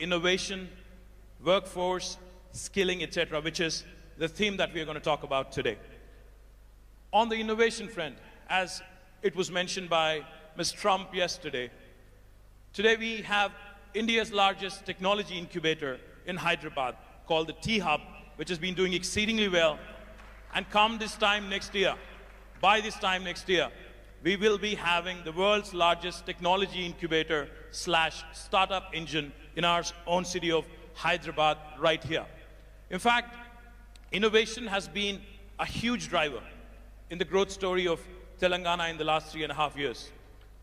innovation, workforce, skilling, etc., which is the theme that we are going to talk about today. On the innovation front, as it was mentioned by Ms. Trump yesterday, today we have India's largest technology incubator in Hyderabad called the T-Hub, which has been doing exceedingly well. And come this time next year, by this time next year, we will be having the world's largest technology incubator / startup engine in our own city of Hyderabad right here. In fact, innovation has been a huge driver in the growth story of Telangana in the last 3.5 years.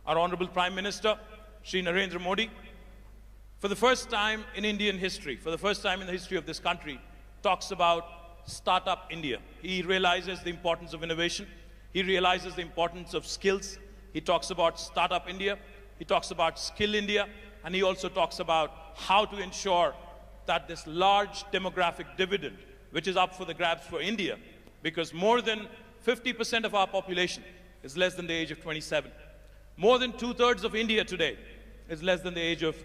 Our Honorable Prime Minister, Shri Narendra Modi, for the first time in Indian history, for the first time in the history of this country, talks about Startup India. He realizes the importance of innovation. He realizes the importance of skills. He talks about Startup India. He talks about Skill India. And he also talks about how to ensure that this large demographic dividend, which is up for the grabs for India, because more than 50% of our population is less than the age of 27. More than 2/3 of India today is less than the age of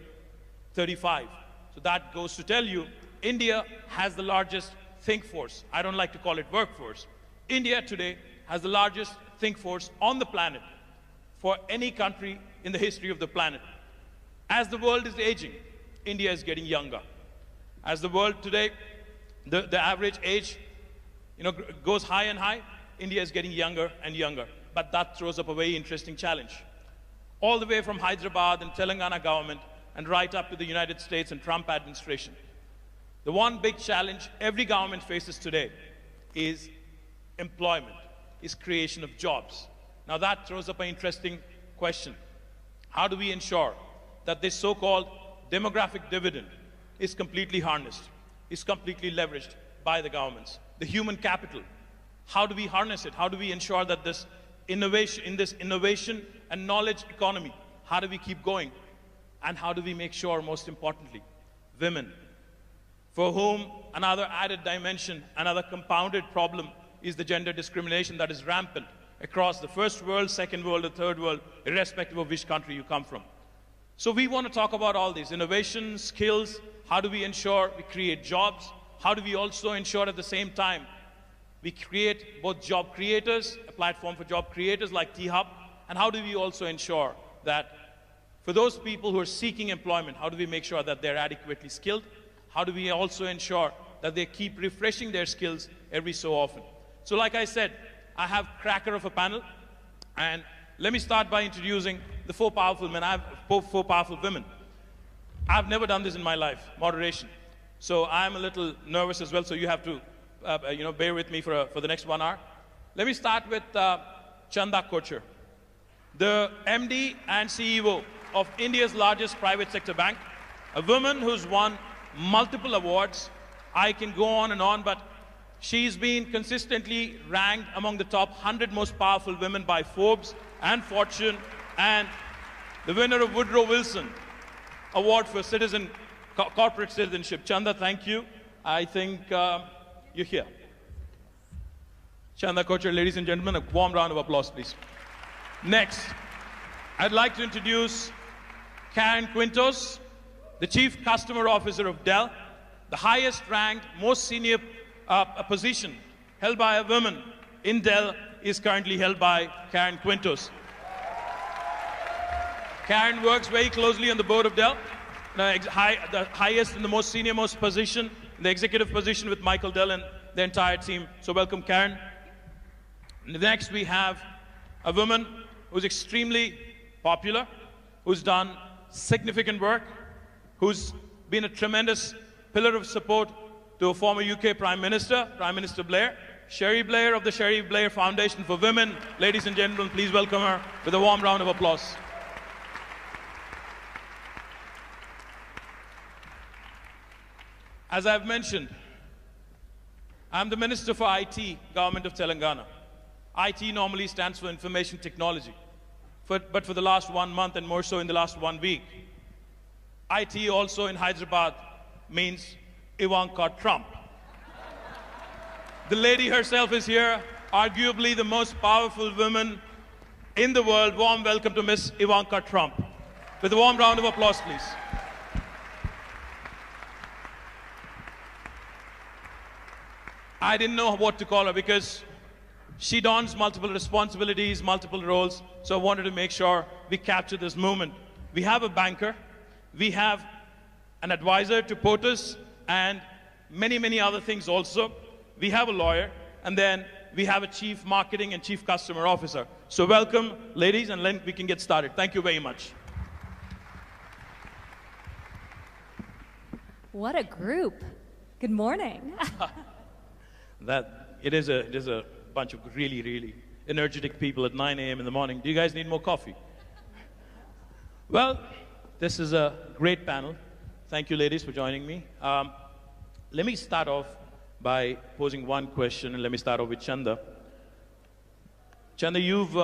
35. So that goes to tell you, India has the largest think force. I don't like to call it workforce. India today has the largest think force on the planet for any country in the history of the planet. As the world is aging, India is getting younger. As the world today, the average age goes high and high, India is getting younger and younger. But that throws up a very interesting challenge. All the way from Hyderabad and Telangana government and right up to the United States and Trump administration. The one big challenge every government faces today is employment, is creation of jobs. Now that throws up an interesting question. How do we ensure that this so-called demographic dividend is completely harnessed, is completely leveraged by the governments? The human capital, how do we harness it? How do we ensure that this innovation, in this innovation and knowledge economy, how do we keep going? And how do we make sure, most importantly, women, for whom another added dimension, another compounded problem is the gender discrimination that is rampant across the first world, second world, or third world, irrespective of which country you come from. So we want to talk about all these innovation, skills, how do we ensure we create jobs? How do we also ensure at the same time we create both job creators, a platform for job creators like T-Hub, and how do we also ensure that for those people who are seeking employment, how do we make sure that they're adequately skilled? How do we also ensure that they keep refreshing their skills every so often? So like I said, I have cracker of a panel, and let me start by introducing the four powerful men. I have four powerful women. I've never done this in my life, moderation. So I'm a little nervous as well, so you have to bear with me for the next 1 hour. Let me start with Chanda Kochhar, the MD and CEO of India's largest private sector bank, a woman who's won multiple awards. I can go on, but she's been consistently ranked among the top 100 most powerful women by Forbes and Fortune, and the winner of Woodrow Wilson Award for corporate citizenship. Chanda, thank you. I think you're here. Chanda Kochhar, ladies and gentlemen, a warm round of applause, please. Next, I'd like to introduce Karen Quintos, the Chief Customer Officer of Dell, the highest ranked, most senior position held by a woman in Dell is currently held by Karen Quintos. Karen works very closely on the board of Dell, the highest and the most senior position, the executive position with Michael Dell and the entire team. So welcome, Karen. Next, we have a woman who's extremely popular, who's done significant work, who's been a tremendous pillar of support to a former UK Prime Minister, Prime Minister Blair, Sherry Blair of the Sherry Blair Foundation for Women. Ladies and gentlemen, please welcome her with a warm round of applause. As I've mentioned, I'm the Minister for IT, Government of Telangana. IT normally stands for Information Technology, but for the last 1 month and more so in the last 1 week, IT also in Hyderabad means Ivanka Trump. The lady herself is here, arguably the most powerful woman in the world. Warm welcome to Miss Ivanka Trump. With a warm round of applause, please. I didn't know what to call her because she dons multiple responsibilities, multiple roles. So I wanted to make sure we capture this moment. We have a banker, we have an advisor to POTUS, and many, many other things also. We have a lawyer, and then we have a chief marketing and chief customer officer. So welcome, ladies, and then we can get started. Thank you very much. What a group. Good morning. It is a bunch of really, really energetic people at 9 a.m. in the morning. Do you guys need more coffee? Well, this is a great panel. Thank you, ladies, for joining me. Let me start off by posing one question, and let me start off with Chanda. Chanda, you've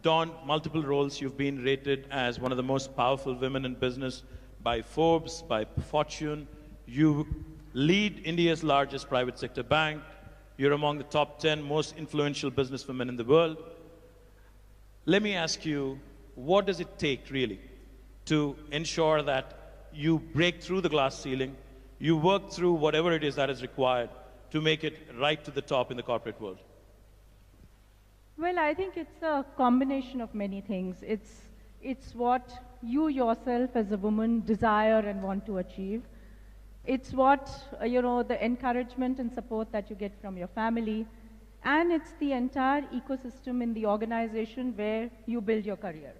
donned multiple roles. You've been rated as one of the most powerful women in business by Forbes, by Fortune. You lead India's largest private sector bank. You're among the top 10 most influential businesswomen in the world. Let me ask you, what does it take, really, to ensure that you break through the glass ceiling, you work through whatever it is that is required to make it right to the top in the corporate world? Well, I think it's a combination of many things. It's what you yourself as a woman desire and want to achieve. It's what, the encouragement and support that you get from your family. And it's the entire ecosystem in the organization where you build your career.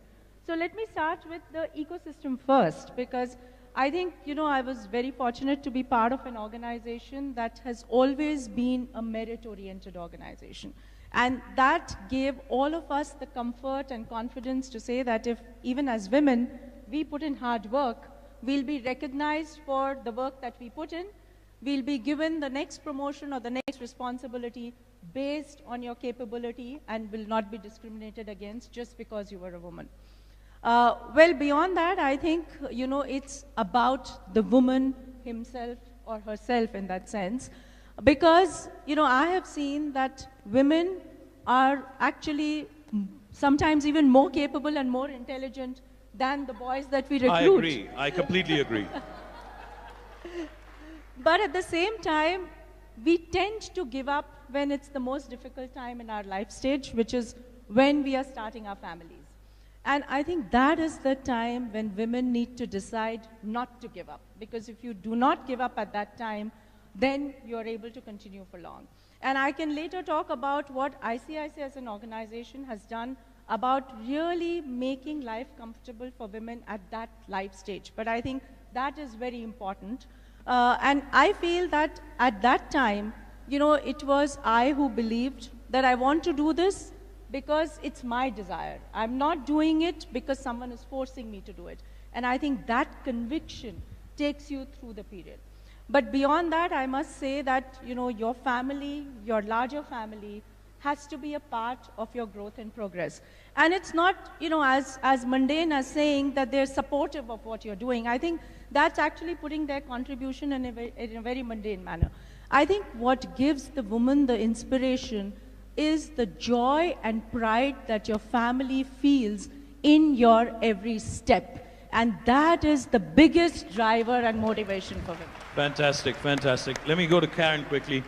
So let me start with the ecosystem first, because I think, I was very fortunate to be part of an organization that has always been a merit-oriented organization. And that gave all of us the comfort and confidence to say that if, even as women, we put in hard work, we'll be recognized for the work that we put in. We'll be given the next promotion or the next responsibility based on your capability and will not be discriminated against just because you were a woman. Well, beyond that, I think, it's about the woman himself or herself in that sense. Because, I have seen that women are actually sometimes even more capable and more intelligent than the boys that we recruit. I agree. I completely agree. But at the same time, we tend to give up when it's the most difficult time in our life stage, which is when we are starting our families. And I think that is the time when women need to decide not to give up. Because if you do not give up at that time, then you're able to continue for long. And I can later talk about what ICICI as an organization has done about really making life comfortable for women at that life stage. But I think that is very important. And I feel that at that time, it was I who believed that I want to do this because it's my desire. I'm not doing it because someone is forcing me to do it. And I think that conviction takes you through the period. But beyond that, I must say that, your family, your larger family, has to be a part of your growth and progress. And it's not, as mundane as saying that they're supportive of what you're doing. I think that's actually putting their contribution in a very mundane manner. I think what gives the woman the inspiration is the joy and pride that your family feels in your every step. And that is the biggest driver and motivation for women. Fantastic, fantastic. Let me go to Karen quickly.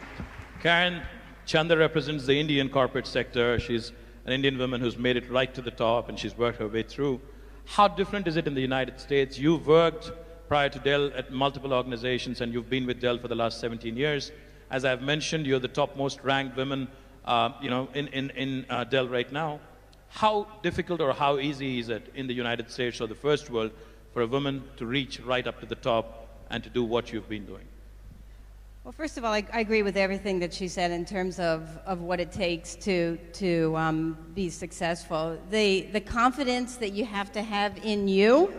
Karen, Chanda represents the Indian corporate sector. She's an Indian woman who's made it right to the top, and she's worked her way through. How different is it in the United States? You've worked prior to Dell at multiple organizations, and you've been with Dell for the last 17 years. As I've mentioned, you're the top most ranked women in Dell right now. How difficult or how easy is it in the United States or the first world for a woman to reach right up to the top and to do what you've been doing? Well, first of all, I agree with everything that she said in terms of what it takes to be successful. The confidence that you have to have in you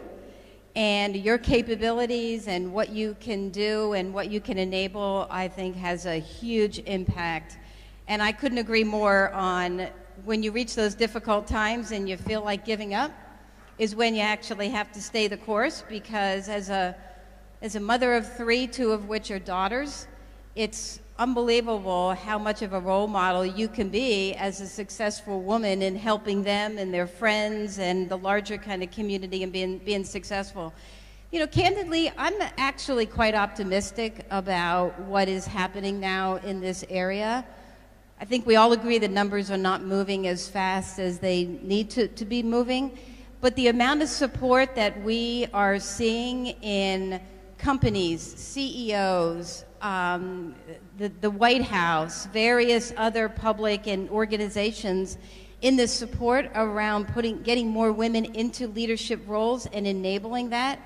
and your capabilities and what you can do and what you can enable, I think, has a huge impact. And I couldn't agree more on when you reach those difficult times and you feel like giving up is when you actually have to stay the course, because as a mother of three, two of which are daughters, it's unbelievable how much of a role model you can be as a successful woman in helping them and their friends and the larger kind of community and being successful. You know, candidly, I'm actually quite optimistic about what is happening now in this area. I think we all agree the numbers are not moving as fast as they need to be moving, but the amount of support that we are seeing in companies, CEOs, the White House, various other public and organizations in the support around getting more women into leadership roles and enabling that,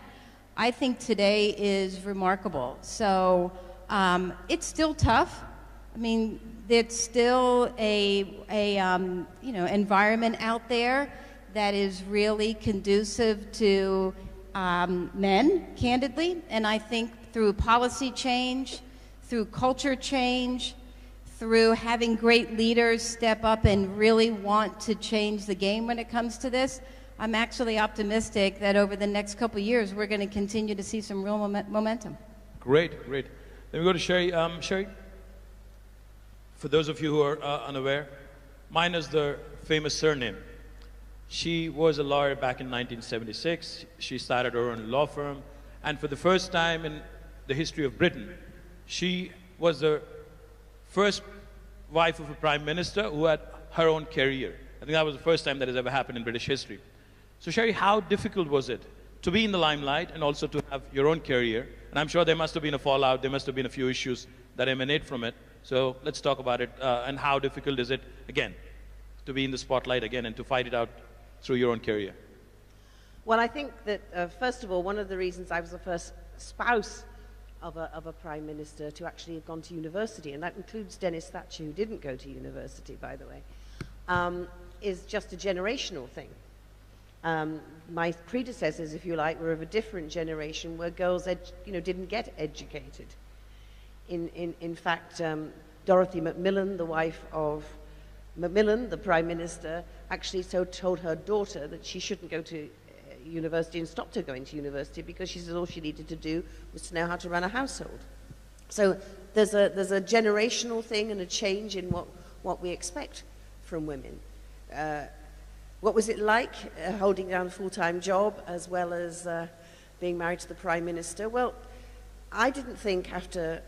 I think today is remarkable. So it's still tough. I mean, it's still a environment out there that is really conducive to men, candidly. And I think through policy change, through culture change, through having great leaders step up and really want to change the game when it comes to this, I'm actually optimistic that over the next couple of years, we're going to continue to see some real momentum. Great, great. Then we go to Sherry. Sherry, for those of you who are unaware, mine is the famous surname. She was a lawyer back in 1976. She started her own law firm. And for the first time in the history of Britain, she was the first wife of a prime minister who had her own career. I think that was the first time that has ever happened in British history. So Sherry, how difficult was it to be in the limelight and also to have your own career? And I'm sure there must have been a fallout, there must have been a few issues that emanate from it. So let's talk about it, and how difficult is it, again, to be in the spotlight again and to fight it out through your own career? Well, I think that, first of all, one of the reasons I was the first spouse of a prime minister to actually have gone to university, and that includes Dennis Thatcher, who didn't go to university, by the way, is just a generational thing. My predecessors, if you like, were of a different generation where girls didn't get educated. In fact, Dorothy Macmillan, the wife of Macmillan, the prime minister, actually told her daughter that she shouldn't go to university and stopped her going to university because she said all she needed to do was to know how to run a household. So there's a generational thing and a change in what we expect from women. What was it like holding down a full-time job as well as being married to the prime minister? Well, I didn't think after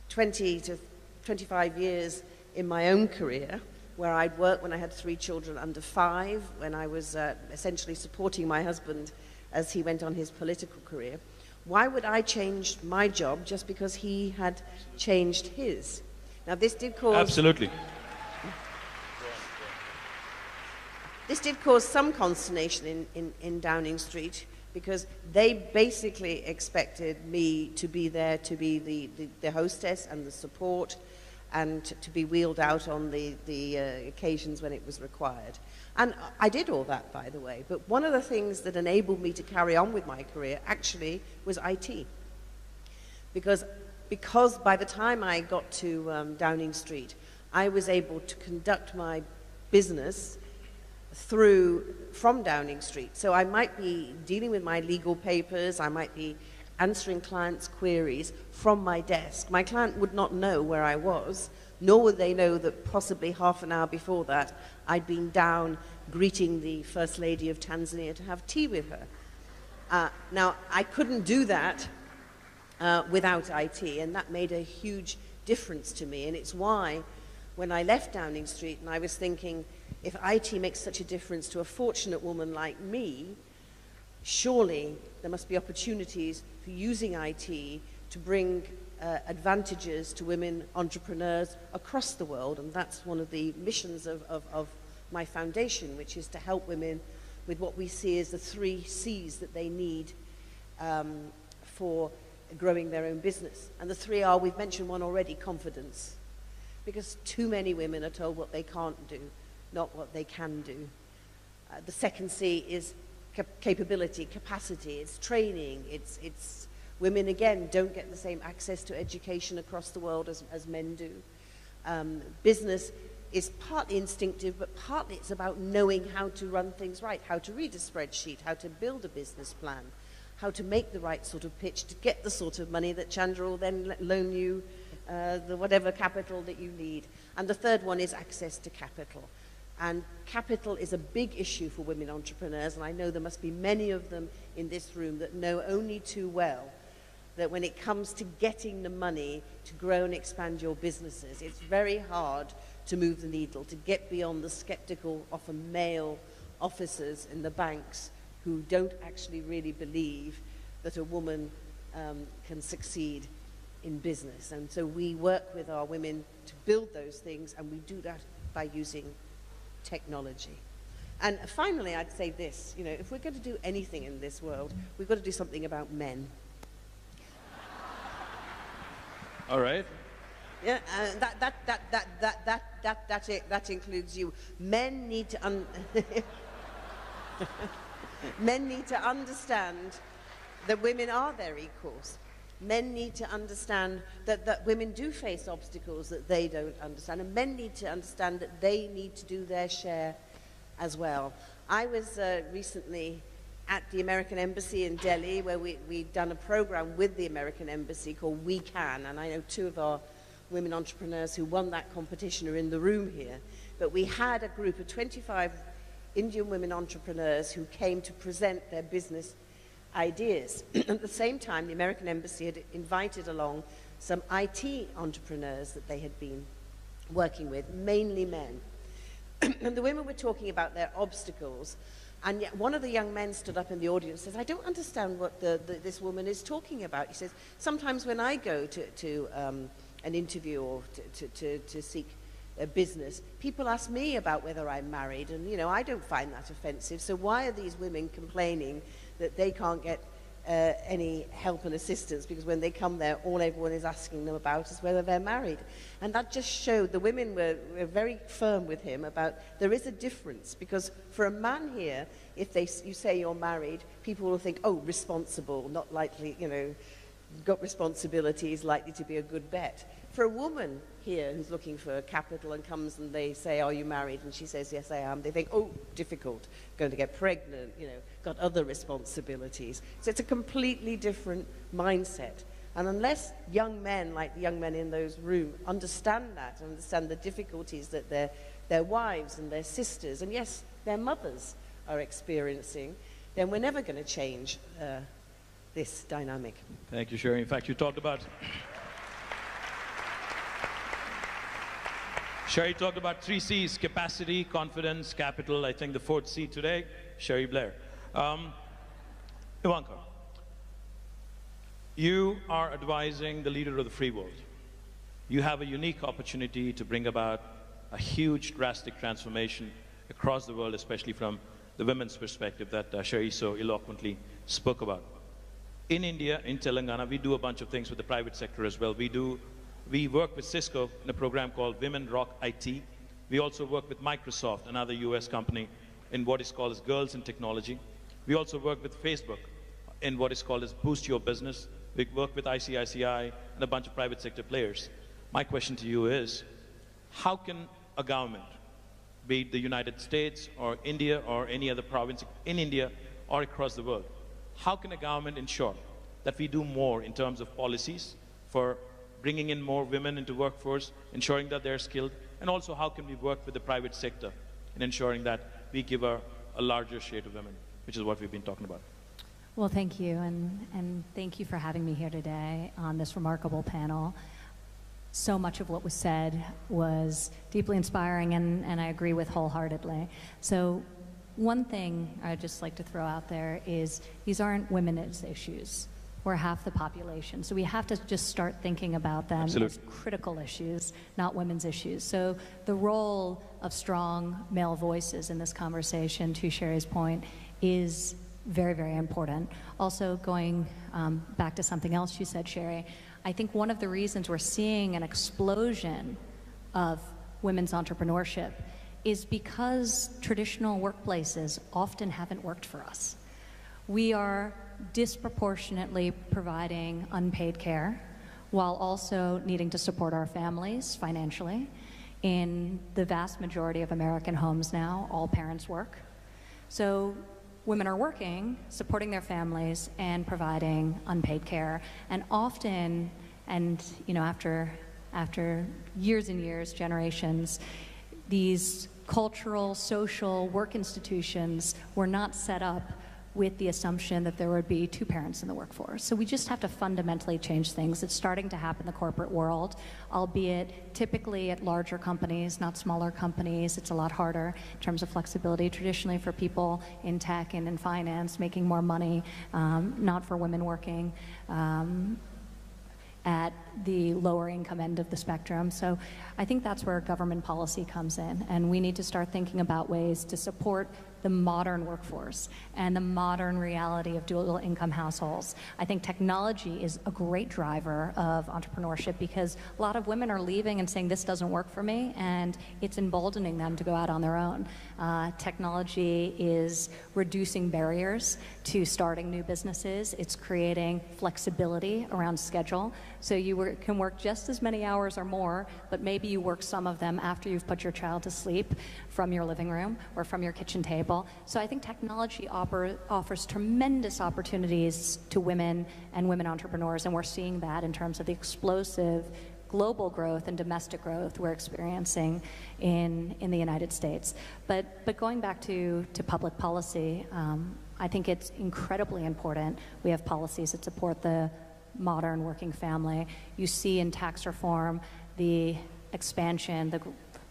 20 to 25 years in my own career, where I'd worked when I had 3 children under 5, when I was essentially supporting my husband as he went on his political career, why would I change my job just because he had changed his? Now, this did cause... Absolutely. This did cause some consternation in Downing Street, because they basically expected me to be there to be the hostess and the support and to be wheeled out on the occasions when it was required. And I did all that, by the way. But one of the things that enabled me to carry on with my career actually was IT. Because by the time I got to Downing Street, I was able to conduct my business from Downing Street. So I might be dealing with my legal papers, I might be answering clients' queries from my desk. My client would not know where I was, nor would they know that possibly half an hour before that I'd been down greeting the First Lady of Tanzania to have tea with her. Now, I couldn't do that without IT, and that made a huge difference to me, and it's why when I left Downing Street and I was thinking, if IT makes such a difference to a fortunate woman like me, surely there must be opportunities for using IT to bring advantages to women entrepreneurs across the world. And that's one of the missions of my foundation, which is to help women with what we see as the 3 C's that they need for growing their own business. And the 3 are, we've mentioned one already, confidence. Because too many women are told what they can't do, not what they can do. The second C is capability, capacity, it's training, it's women, again, don't get the same access to education across the world as men do. Business is partly instinctive, but partly it's about knowing how to run things right, how to read a spreadsheet, how to build a business plan, how to make the right sort of pitch to get the sort of money that Chandra will then loan you the whatever capital that you need. And the third one is access to capital. And capital is a big issue for women entrepreneurs, and I know there must be many of them in this room that know only too well that when it comes to getting the money to grow and expand your businesses, it's very hard to move the needle, to get beyond the skeptical, often male officers in the banks who don't actually really believe that a woman can succeed in business. And so we work with our women to build those things, and we do that by using technology. And finally, I'd say this, you know, if we're going to do anything in this world, we've got to do something about men. All right. Yeah, that includes you. Men need to men need to understand that women are their equals. Men need to understand that women do face obstacles that they don't understand, and men need to understand that they need to do their share as well. I was recently at the American Embassy in Delhi, where we'd done a program with the American Embassy called We Can, and I know two of our women entrepreneurs who won that competition are in the room here. But we had a group of 25 Indian women entrepreneurs who came to present their business ideas. At the same time, the American Embassy had invited along some IT entrepreneurs that they had been working with, mainly men. And the women were talking about their obstacles, and yet one of the young men stood up in the audience and says, I don't understand what this woman is talking about. He says, sometimes when I go to an interview or to seek a business, people ask me about whether I'm married, and you know, I don't find that offensive, so why are these women complaining that they can't get any help and assistance, because when they come there, all everyone is asking them about is whether they're married. And that just showed the women were very firm with him about there is a difference, because for a man here, if you say you're married, people will think, oh, responsible, not likely, you know, got responsibilities, likely to be a good bet. For a woman here who's looking for capital and comes and they say, are you married? And she says, yes, I am. They think, oh, difficult, going to get pregnant, you know, got other responsibilities. So it's a completely different mindset. And unless young men, like the young men in those rooms, understand that, understand the difficulties that their wives and their sisters, and yes, their mothers are experiencing, then we're never going to change this dynamic. Thank you, Sherry. In fact, you talked about... Sherry talked about 3 C's: capacity, confidence, capital. I think the 4th C today, Sherry Blair. Ivanka, you are advising the leader of the free world. You have a unique opportunity to bring about a huge, drastic transformation across the world, especially from the women's perspective that Sherry so eloquently spoke about. In India, in Telangana, we do a bunch of things with the private sector as well. We work with Cisco in a program called Women Rock IT. We also work with Microsoft, another US company, in what is called as Girls in Technology. We also work with Facebook in what is called as Boost Your Business. We work with ICICI and a bunch of private sector players. My question to you is, how can a government, be it the United States or India or any other province in India or across the world, how can a government ensure that we do more in terms of policies for bringing in more women into workforce, ensuring that they're skilled, and also how can we work with the private sector in ensuring that we give a larger share to women, which is what we've been talking about. Well, thank you, and thank you for having me here today on this remarkable panel. So much of what was said was deeply inspiring, and I agree with wholeheartedly. So one thing I'd just like to throw out there is these aren't women's issues. We're half the population. So we have to just start thinking about them as critical issues, not women's issues. So the role of strong male voices in this conversation, to Sherry's point, is very, very important. Also, going back to something else you said, Sherry, I think one of the reasons we're seeing an explosion of women's entrepreneurship is because traditional workplaces often haven't worked for us. We are disproportionately providing unpaid care while also needing to support our families financially. In the vast majority of American homes now, all parents work. So women are working, supporting their families, and providing unpaid care. And often, and you know, after years and years, generations, these cultural, social, work institutions were not set up with the assumption that there would be two parents in the workforce. So we just have to fundamentally change things. It's starting to happen in the corporate world, albeit typically at larger companies, not smaller companies. It's a lot harder in terms of flexibility. Traditionally for people in tech and in finance, making more money, not for women working at the lower income end of the spectrum. So I think that's where government policy comes in, and we need to start thinking about ways to support the modern workforce and the modern reality of dual income households. I think technology is a great driver of entrepreneurship because a lot of women are leaving and saying this doesn't work for me, and it's emboldening them to go out on their own. Technology is reducing barriers to starting new businesses. It's creating flexibility around schedule. So you can work just as many hours or more, but maybe you work some of them after you've put your child to sleep from your living room or from your kitchen table. So I think technology offers tremendous opportunities to women and women entrepreneurs, and we're seeing that in terms of the explosive global growth and domestic growth we're experiencing in the United States. But going back to public policy, I think it's incredibly important we have policies that support the modern working family. You see in tax reform the expansion, the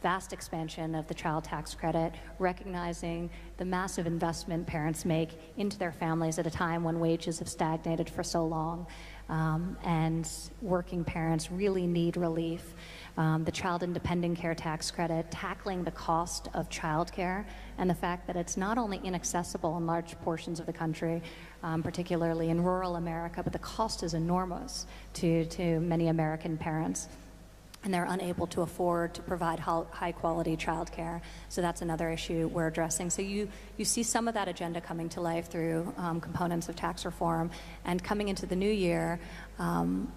vast expansion of the child tax credit, recognizing the massive investment parents make into their families at a time when wages have stagnated for so long, and working parents really need relief. The child independent care tax credit, tackling the cost of childcare and the fact that it's not only inaccessible in large portions of the country, particularly in rural America, but the cost is enormous to many American parents, and they're unable to afford to provide high-quality childcare. So that's another issue we're addressing. So you see some of that agenda coming to life through components of tax reform, and coming into the new year,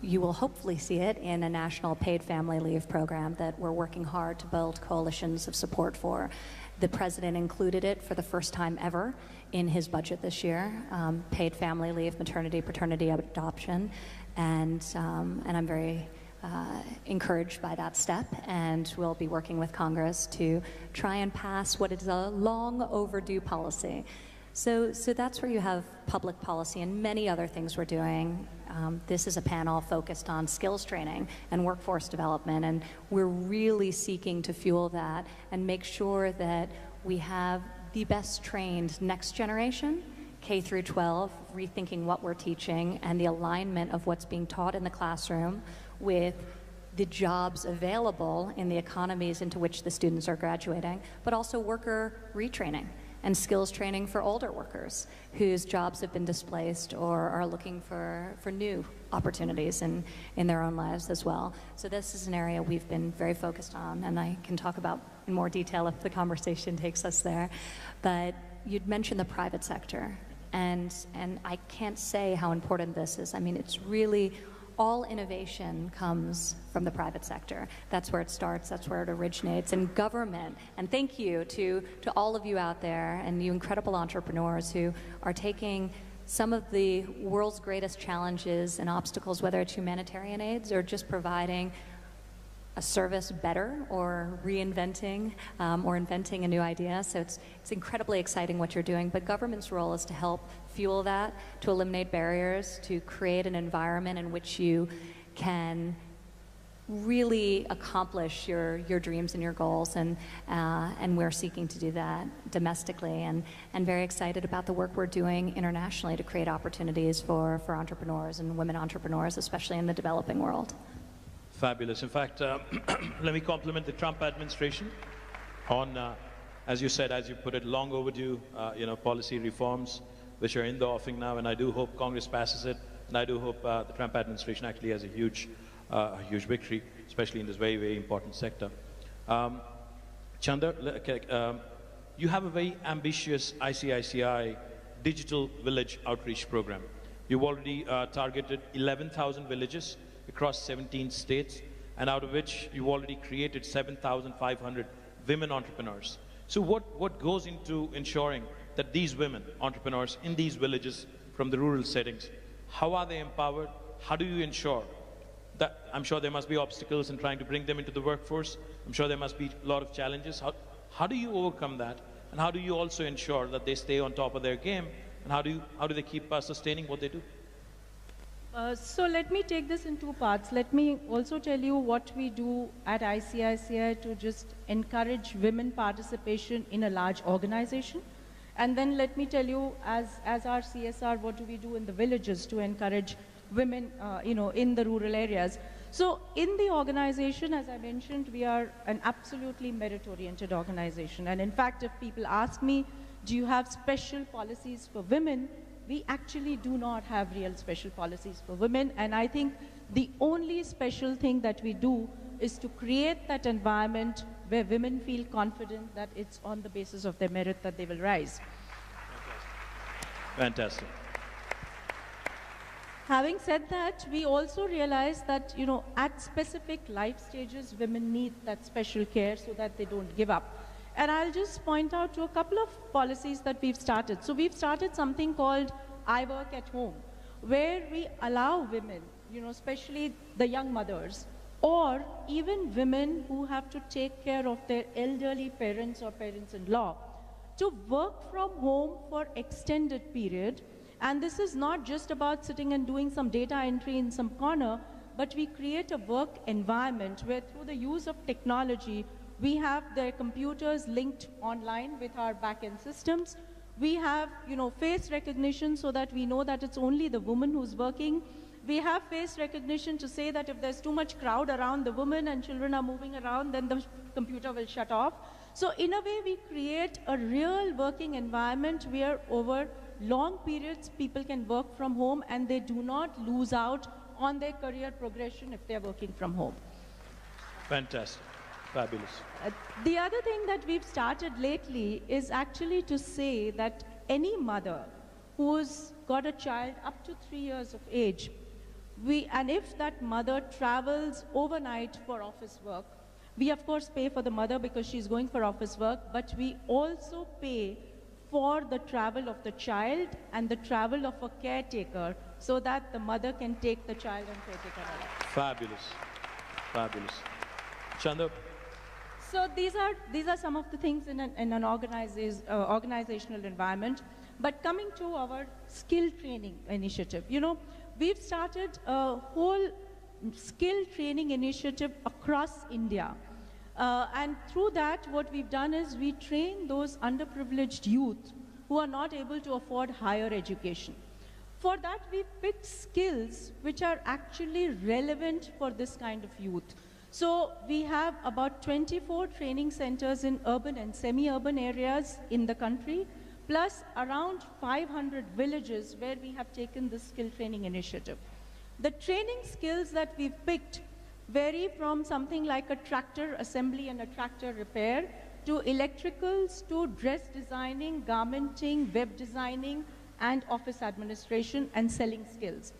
you will hopefully see it in a national paid family leave program that we're working hard to build coalitions of support for. The president included it for the first time ever in his budget this year, paid family leave, maternity, paternity, adoption, and I'm very encouraged by that step, and we'll be working with Congress to try and pass what is a long overdue policy. So that's where you have public policy and many other things we're doing. This is a panel focused on skills training and workforce development, and we're really seeking to fuel that and make sure that we have the best trained next generation, K through 12, rethinking what we're teaching and the alignment of what's being taught in the classroom with the jobs available in the economies into which the students are graduating, but also worker retraining and skills training for older workers whose jobs have been displaced or are looking for new opportunities in their own lives as well. So this is an area we've been very focused on, and I can talk about in more detail if the conversation takes us there. But you'd mentioned the private sector, and I can't say how important this is. I mean, it's really all innovation comes from the private sector. That's where it starts, that's where it originates. And government, and thank you to all of you out there and you incredible entrepreneurs who are taking some of the world's greatest challenges and obstacles, whether it's humanitarian aids or just providing a service better or reinventing or inventing a new idea. So it's incredibly exciting what you're doing, but government's role is to help fuel that, to eliminate barriers, to create an environment in which you can really accomplish your dreams and your goals, and we're seeking to do that domestically, and very excited about the work we're doing internationally to create opportunities for entrepreneurs and women entrepreneurs, especially in the developing world. Fabulous. In fact, let me compliment the Trump administration on, as you said, as you put it, long overdue, policy reforms which are in the offing now, and I do hope Congress passes it, and I do hope the Trump administration actually has a huge victory, especially in this very, very important sector. Chanda, you have a very ambitious ICICI digital village outreach program. You've already targeted 11,000 villages across 17 states, and out of which you've already created 7,500 women entrepreneurs. So what goes into ensuring that these women entrepreneurs in these villages from the rural settings, how are they empowered? How do you ensure that? I'm sure there must be obstacles in trying to bring them into the workforce. I'm sure there must be a lot of challenges. How do you overcome that? And how do you also ensure that they stay on top of their game? And how do they keep sustaining what they do? So let me take this in two parts. Let me also tell you what we do at ICICI to just encourage women participation in a large organization. And then let me tell you, as our CSR, what do we do in the villages to encourage women, in the rural areas. So in the organization, as I mentioned, we are an absolutely merit-oriented organization. And in fact, if people ask me, do you have special policies for women? We actually do not have real special policies for women. And I think the only special thing that we do is to create that environment where women feel confident that it's on the basis of their merit that they will rise. Fantastic. Having said that, we also realize that, at specific life stages, women need that special care so that they don't give up. And I'll just point out to a couple of policies that we've started. So we've started something called I Work at Home, where we allow women, especially the young mothers, or even women who have to take care of their elderly parents or parents-in-law, to work from home for extended period. And this is not just about sitting and doing some data entry in some corner, but we create a work environment where through the use of technology, we have their computers linked online with our back-end systems. We have, face recognition so that we know that it's only the woman who's working. We have face recognition to say that if there's too much crowd around the woman and children are moving around, then the computer will shut off. So in a way, we create a real working environment where over long periods, people can work from home and they do not lose out on their career progression if they're working from home. Fantastic. Fabulous. The other thing that we've started lately is actually to say that any mother who's got a child up to 3 years of age, and if that mother travels overnight for office work, we of course pay for the mother because she's going for office work, but we also pay for the travel of the child and the travel of a caretaker so that the mother can take the child and caretaker along. Fabulous. Fabulous. Chandra? So these are some of the things in an organizational environment. But coming to our skill training initiative, we've started a whole skill training initiative across India. And through that, what we've done is we train those underprivileged youth who are not able to afford higher education. For that, we picked skills which are actually relevant for this kind of youth. So we have about 24 training centers in urban and semi-urban areas in the country, plus around 500 villages where we have taken this skill training initiative. The training skills that we've picked vary from something like a tractor assembly and a tractor repair to electricals to dress designing, garmenting, web designing, and office administration and selling skills.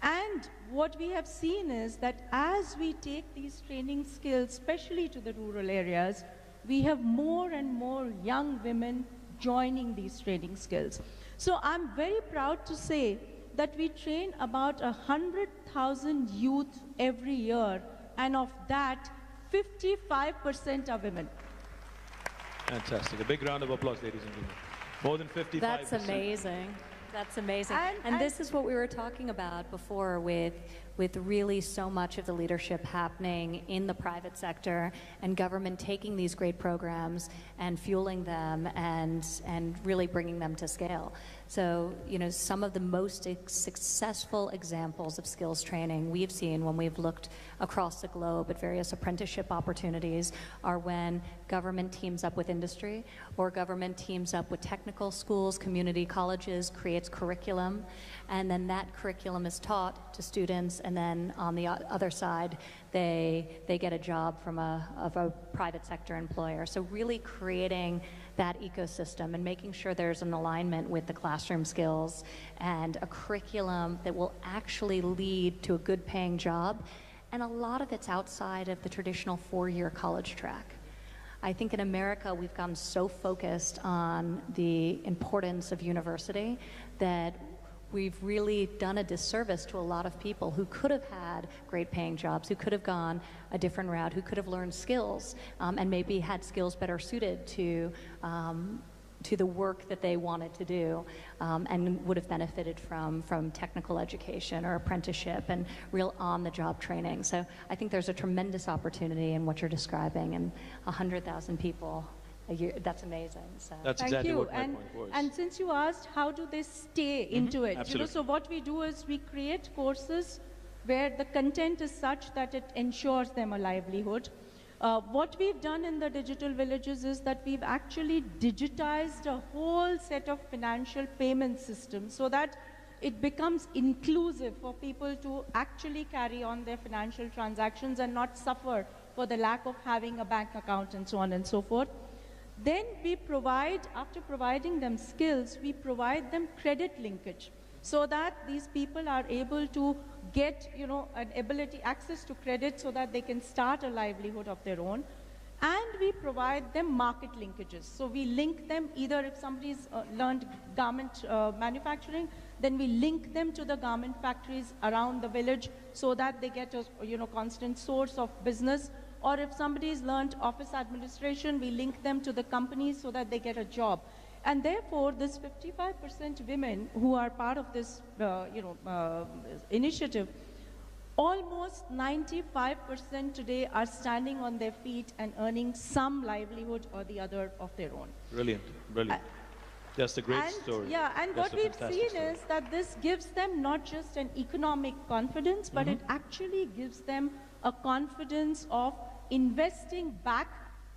And what we have seen is that as we take these training skills, especially to the rural areas, we have more and more young women joining these training skills. So I'm very proud to say that we train about 100,000 youth every year, and of that, 55% are women. Fantastic. A big round of applause, ladies and gentlemen. More than 55%. That's amazing. That's amazing. And this is what we were talking about before with really so much of the leadership happening in the private sector and government taking these great programs and fueling them and really bringing them to scale. So, some of the most successful examples of skills training we've seen when we've looked across the globe at various apprenticeship opportunities are when government teams up with industry or government teams up with technical schools, community colleges, creates curriculum, and then that curriculum is taught to students, and then on the other side, they get a job from a private sector employer. So really creating that ecosystem and making sure there's an alignment with the classroom skills and a curriculum that will actually lead to a good paying job. And a lot of it's outside of the traditional 4-year college track. I think in America, we've gotten so focused on the importance of university that we've really done a disservice to a lot of people who could have had great paying jobs, who could have gone a different route, who could have learned skills, and maybe had skills better suited to the work that they wanted to do, and would have benefited from technical education or apprenticeship and real on-the-job training. So I think there's a tremendous opportunity in what you're describing, and 100,000 people a year, that's amazing. So. That's Thank exactly you. what my point was. And since you asked, how do they stay into it? Absolutely. So what we do is we create courses where the content is such that it ensures them a livelihood. What we've done in the digital villages is that we've actually digitized a whole set of financial payment systems so that it becomes inclusive for people to actually carry on their financial transactions and not suffer for the lack of having a bank account and so on and so forth. Then we provide, after providing them skills, we provide them credit linkage so that these people are able to get, an ability, access to credit so that they can start a livelihood of their own. And we provide them market linkages. So we link them, either if somebody's learned garment manufacturing, then we link them to the garment factories around the village so that they get a constant source of business. Or if somebody's learned office administration, we link them to the companies so that they get a job. And therefore, this 55% women who are part of this initiative, almost 95% today are standing on their feet and earning some livelihood or the other of their own. Brilliant, brilliant. That's a great story. Yeah, and That's what a we've fantastic seen story. is that this gives them not just an economic confidence, but it actually gives them a confidence of investing back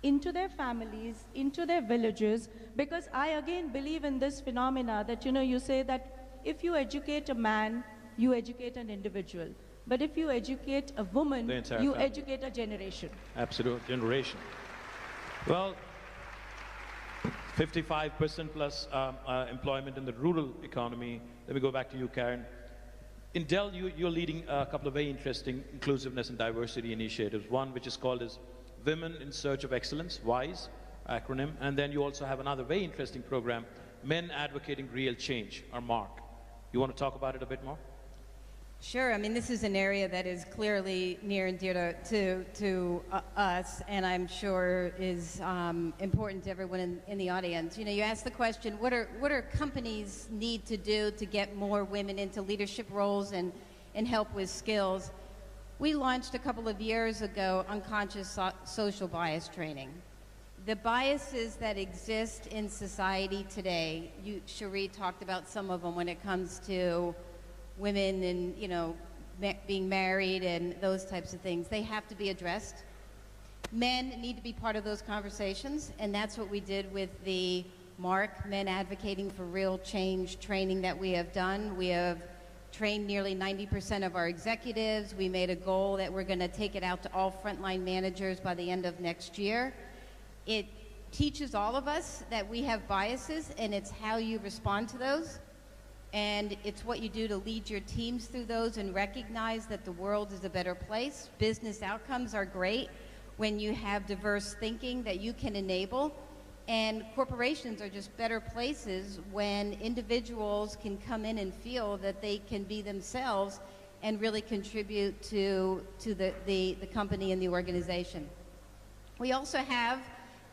into their families, into their villages, because I again believe in this phenomena that, you say that if you educate a man, you educate an individual. But if you educate a woman, The entire you family. educate a generation. Absolute generation. Well, 55% plus employment in the rural economy. Let me go back to you, Karen. In Dell, you're leading a couple of very interesting inclusiveness and diversity initiatives. One which is called as Women in Search of Excellence, WISE acronym. And then you also have another very interesting program, Men Advocating Real Change, or MARC. You want to talk about it a bit more? Sure. I mean, this is an area that is clearly near and dear to us, and I'm sure is important to everyone in the audience. You asked the question, what are companies need to do to get more women into leadership roles and help with skills? We launched a couple of years ago unconscious social bias training. The biases that exist in society today, Cherie talked about some of them when it comes to women and, being married and those types of things. They have to be addressed. Men need to be part of those conversations, and that's what we did with the MARC, Men Advocating for Real Change training that we have done. We have trained nearly 90% of our executives. We made a goal that we're going to take it out to all frontline managers by the end of next year. It teaches all of us that we have biases, and it's how you respond to those. And it's what you do to lead your teams through those and recognize that the world is a better place. Business outcomes are great when you have diverse thinking that you can enable. And corporations are just better places when individuals can come in and feel that they can be themselves and really contribute to the company and the organization. We also have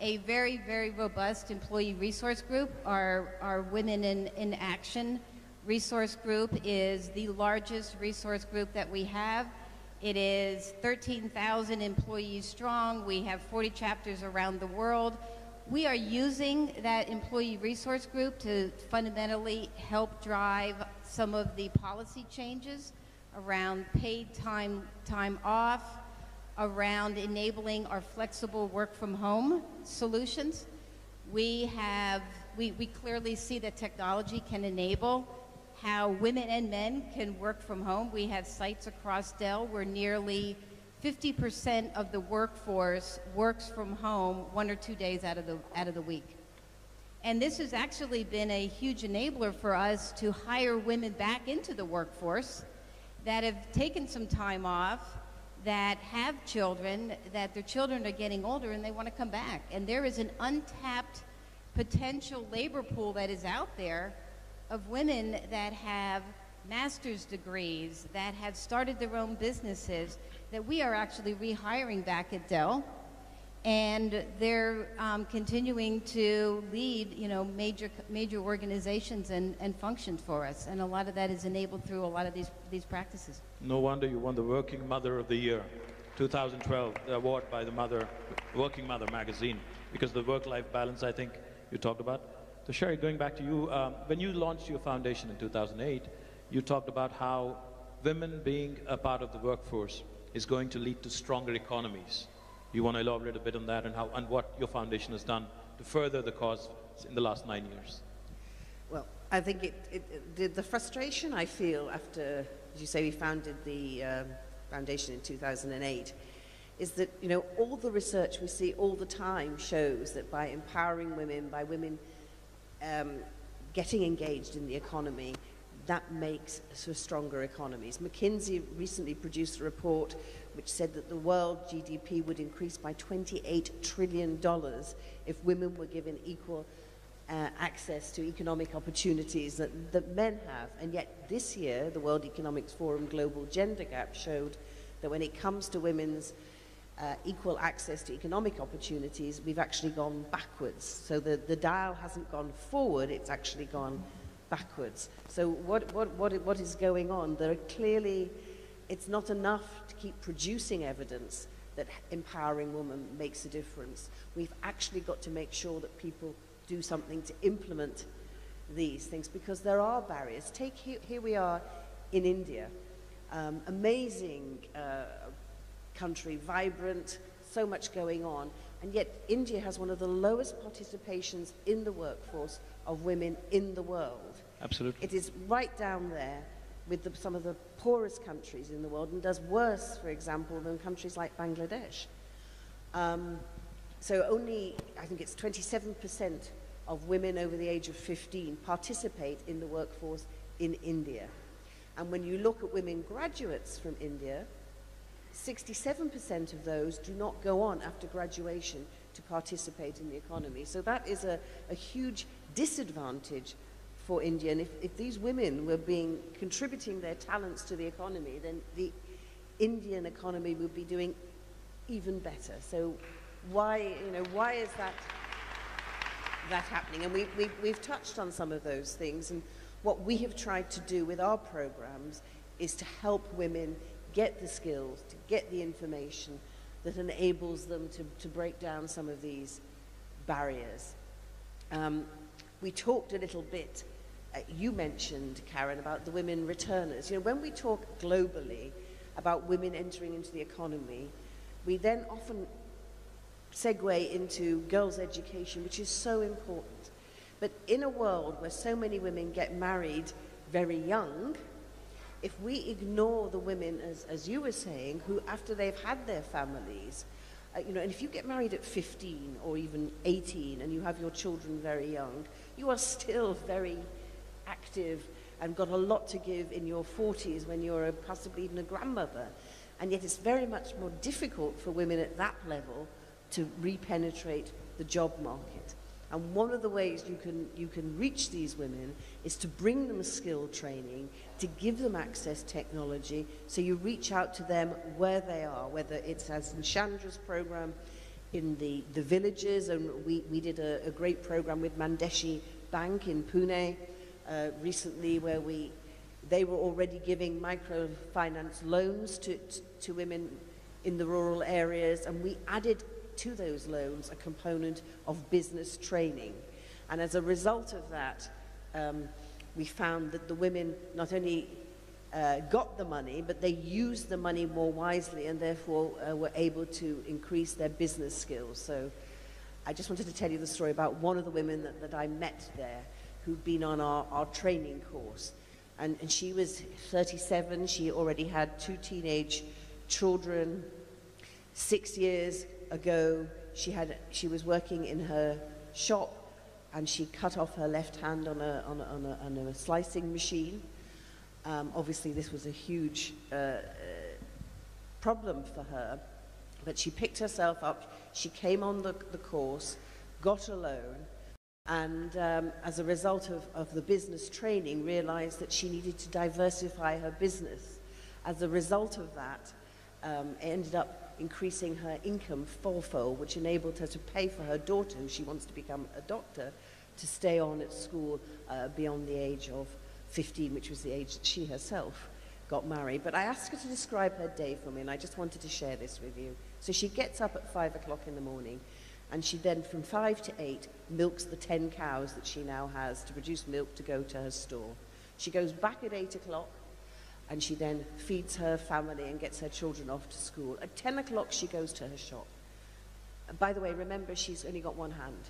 a very, very robust employee resource group. Our Women in Action resource group is the largest resource group that we have. It is 13,000 employees strong. We have 40 chapters around the world. We are using that employee resource group to fundamentally help drive some of the policy changes around paid time off, around enabling our flexible work from home solutions. We clearly see that technology can enable how women and men can work from home. We have sites across Dell where nearly 50% of the workforce works from home 1 or 2 days out of the week. And this has actually been a huge enabler for us to hire women back into the workforce that have taken some time off, that have children, that their children are getting older and they want to come back. And there is an untapped potential labor pool that is out there of women that have master's degrees, that have started their own businesses, that we are actually rehiring back at Dell. And they're continuing to lead, you know, major organizations and functions for us. And a lot of that is enabled through a lot of these practices. No wonder you won the Working Mother of the Year, 2012, the award by the Working Mother magazine, because the work-life balance, I think, you talked about. So Sherry, going back to you, when you launched your foundation in 2008, you talked about how women being a part of the workforce is going to lead to stronger economies. You want to elaborate a bit on that and how and what your foundation has done to further the cause in the last 9 years? Well, I think the frustration I feel after, as you say, we founded the foundation in 2008, is that, you know, all the research we see all the time shows that by empowering women, by women getting engaged in the economy, that makes for stronger economies. McKinsey recently produced a report which said that the world GDP would increase by $28 trillion if women were given equal access to economic opportunities that men have. And yet this year, the World Economic Forum Global Gender Gap showed that when it comes to women's equal access to economic opportunities, we've actually gone backwards. So the dial hasn't gone forward, it's actually gone backwards. So what is going on? There are clearly, it's not enough to keep producing evidence that empowering women makes a difference. We've actually got to make sure that people do something to implement these things, because there are barriers. Take here we are in India, amazing country, vibrant, so much going on, and yet India has one of the lowest participations in the workforce of women in the world. Absolutely. It is right down there with some of the poorest countries in the world, and does worse, for example, than countries like Bangladesh. So only, I think it's 27% of women over the age of 15 participate in the workforce in India. And when you look at women graduates from India, 67% of those do not go on after graduation to participate in the economy. So that is a huge disadvantage for India. And if these women were contributing their talents to the economy, then the Indian economy would be doing even better. So why is that happening? And we've touched on some of those things. And what we have tried to do with our programs is to help women get the skills, to get the information that enables them to break down some of these barriers. We talked a little bit, you mentioned, Karen, about the women returners. You know, when we talk globally about women entering into the economy, we then often segue into girls' education, which is so important. But in a world where so many women get married very young, if we ignore the women, as you were saying, who after they've had their families, you know, and if you get married at 15 or even 18 and you have your children very young, you are still very active and got a lot to give in your 40s when you're possibly even a grandmother. And yet it's very much more difficult for women at that level to repenetrate the job market. And one of the ways you can reach these women is to bring them skill training, to give them access technology, so you reach out to them where they are, whether it's as in Chandra's program in the villages, and we did a great program with Mandeshi Bank in Pune recently, where they were already giving microfinance loans to women in the rural areas, and we added to those loans a component of business training. And as a result of that, we found that the women not only got the money, but they used the money more wisely, and therefore were able to increase their business skills. So I just wanted to tell you the story about one of the women that I met there, who'd been on our training course. And she was 37, she already had 2 teenage children. 6 years ago, she was working in her shop, and she cut off her left hand on a slicing machine. Obviously, this was a huge problem for her, but she picked herself up. She came on the course, got a loan, And as a result of the business training, realized that she needed to diversify her business. As a result of that, it ended up increasing her income fourfold, which enabled her to pay for her daughter, who she wants to become a doctor, to stay on at school beyond the age of 15, which was the age that she herself got married. But I asked her to describe her day for me, and I just wanted to share this with you. So she gets up at 5 o'clock in the morning, and she then, from 5 to 8, milks the 10 cows that she now has to produce milk to go to her store. She goes back at 8 o'clock, and she then feeds her family and gets her children off to school. At 10 o'clock, she goes to her shop. And by the way, remember, she's only got one hand.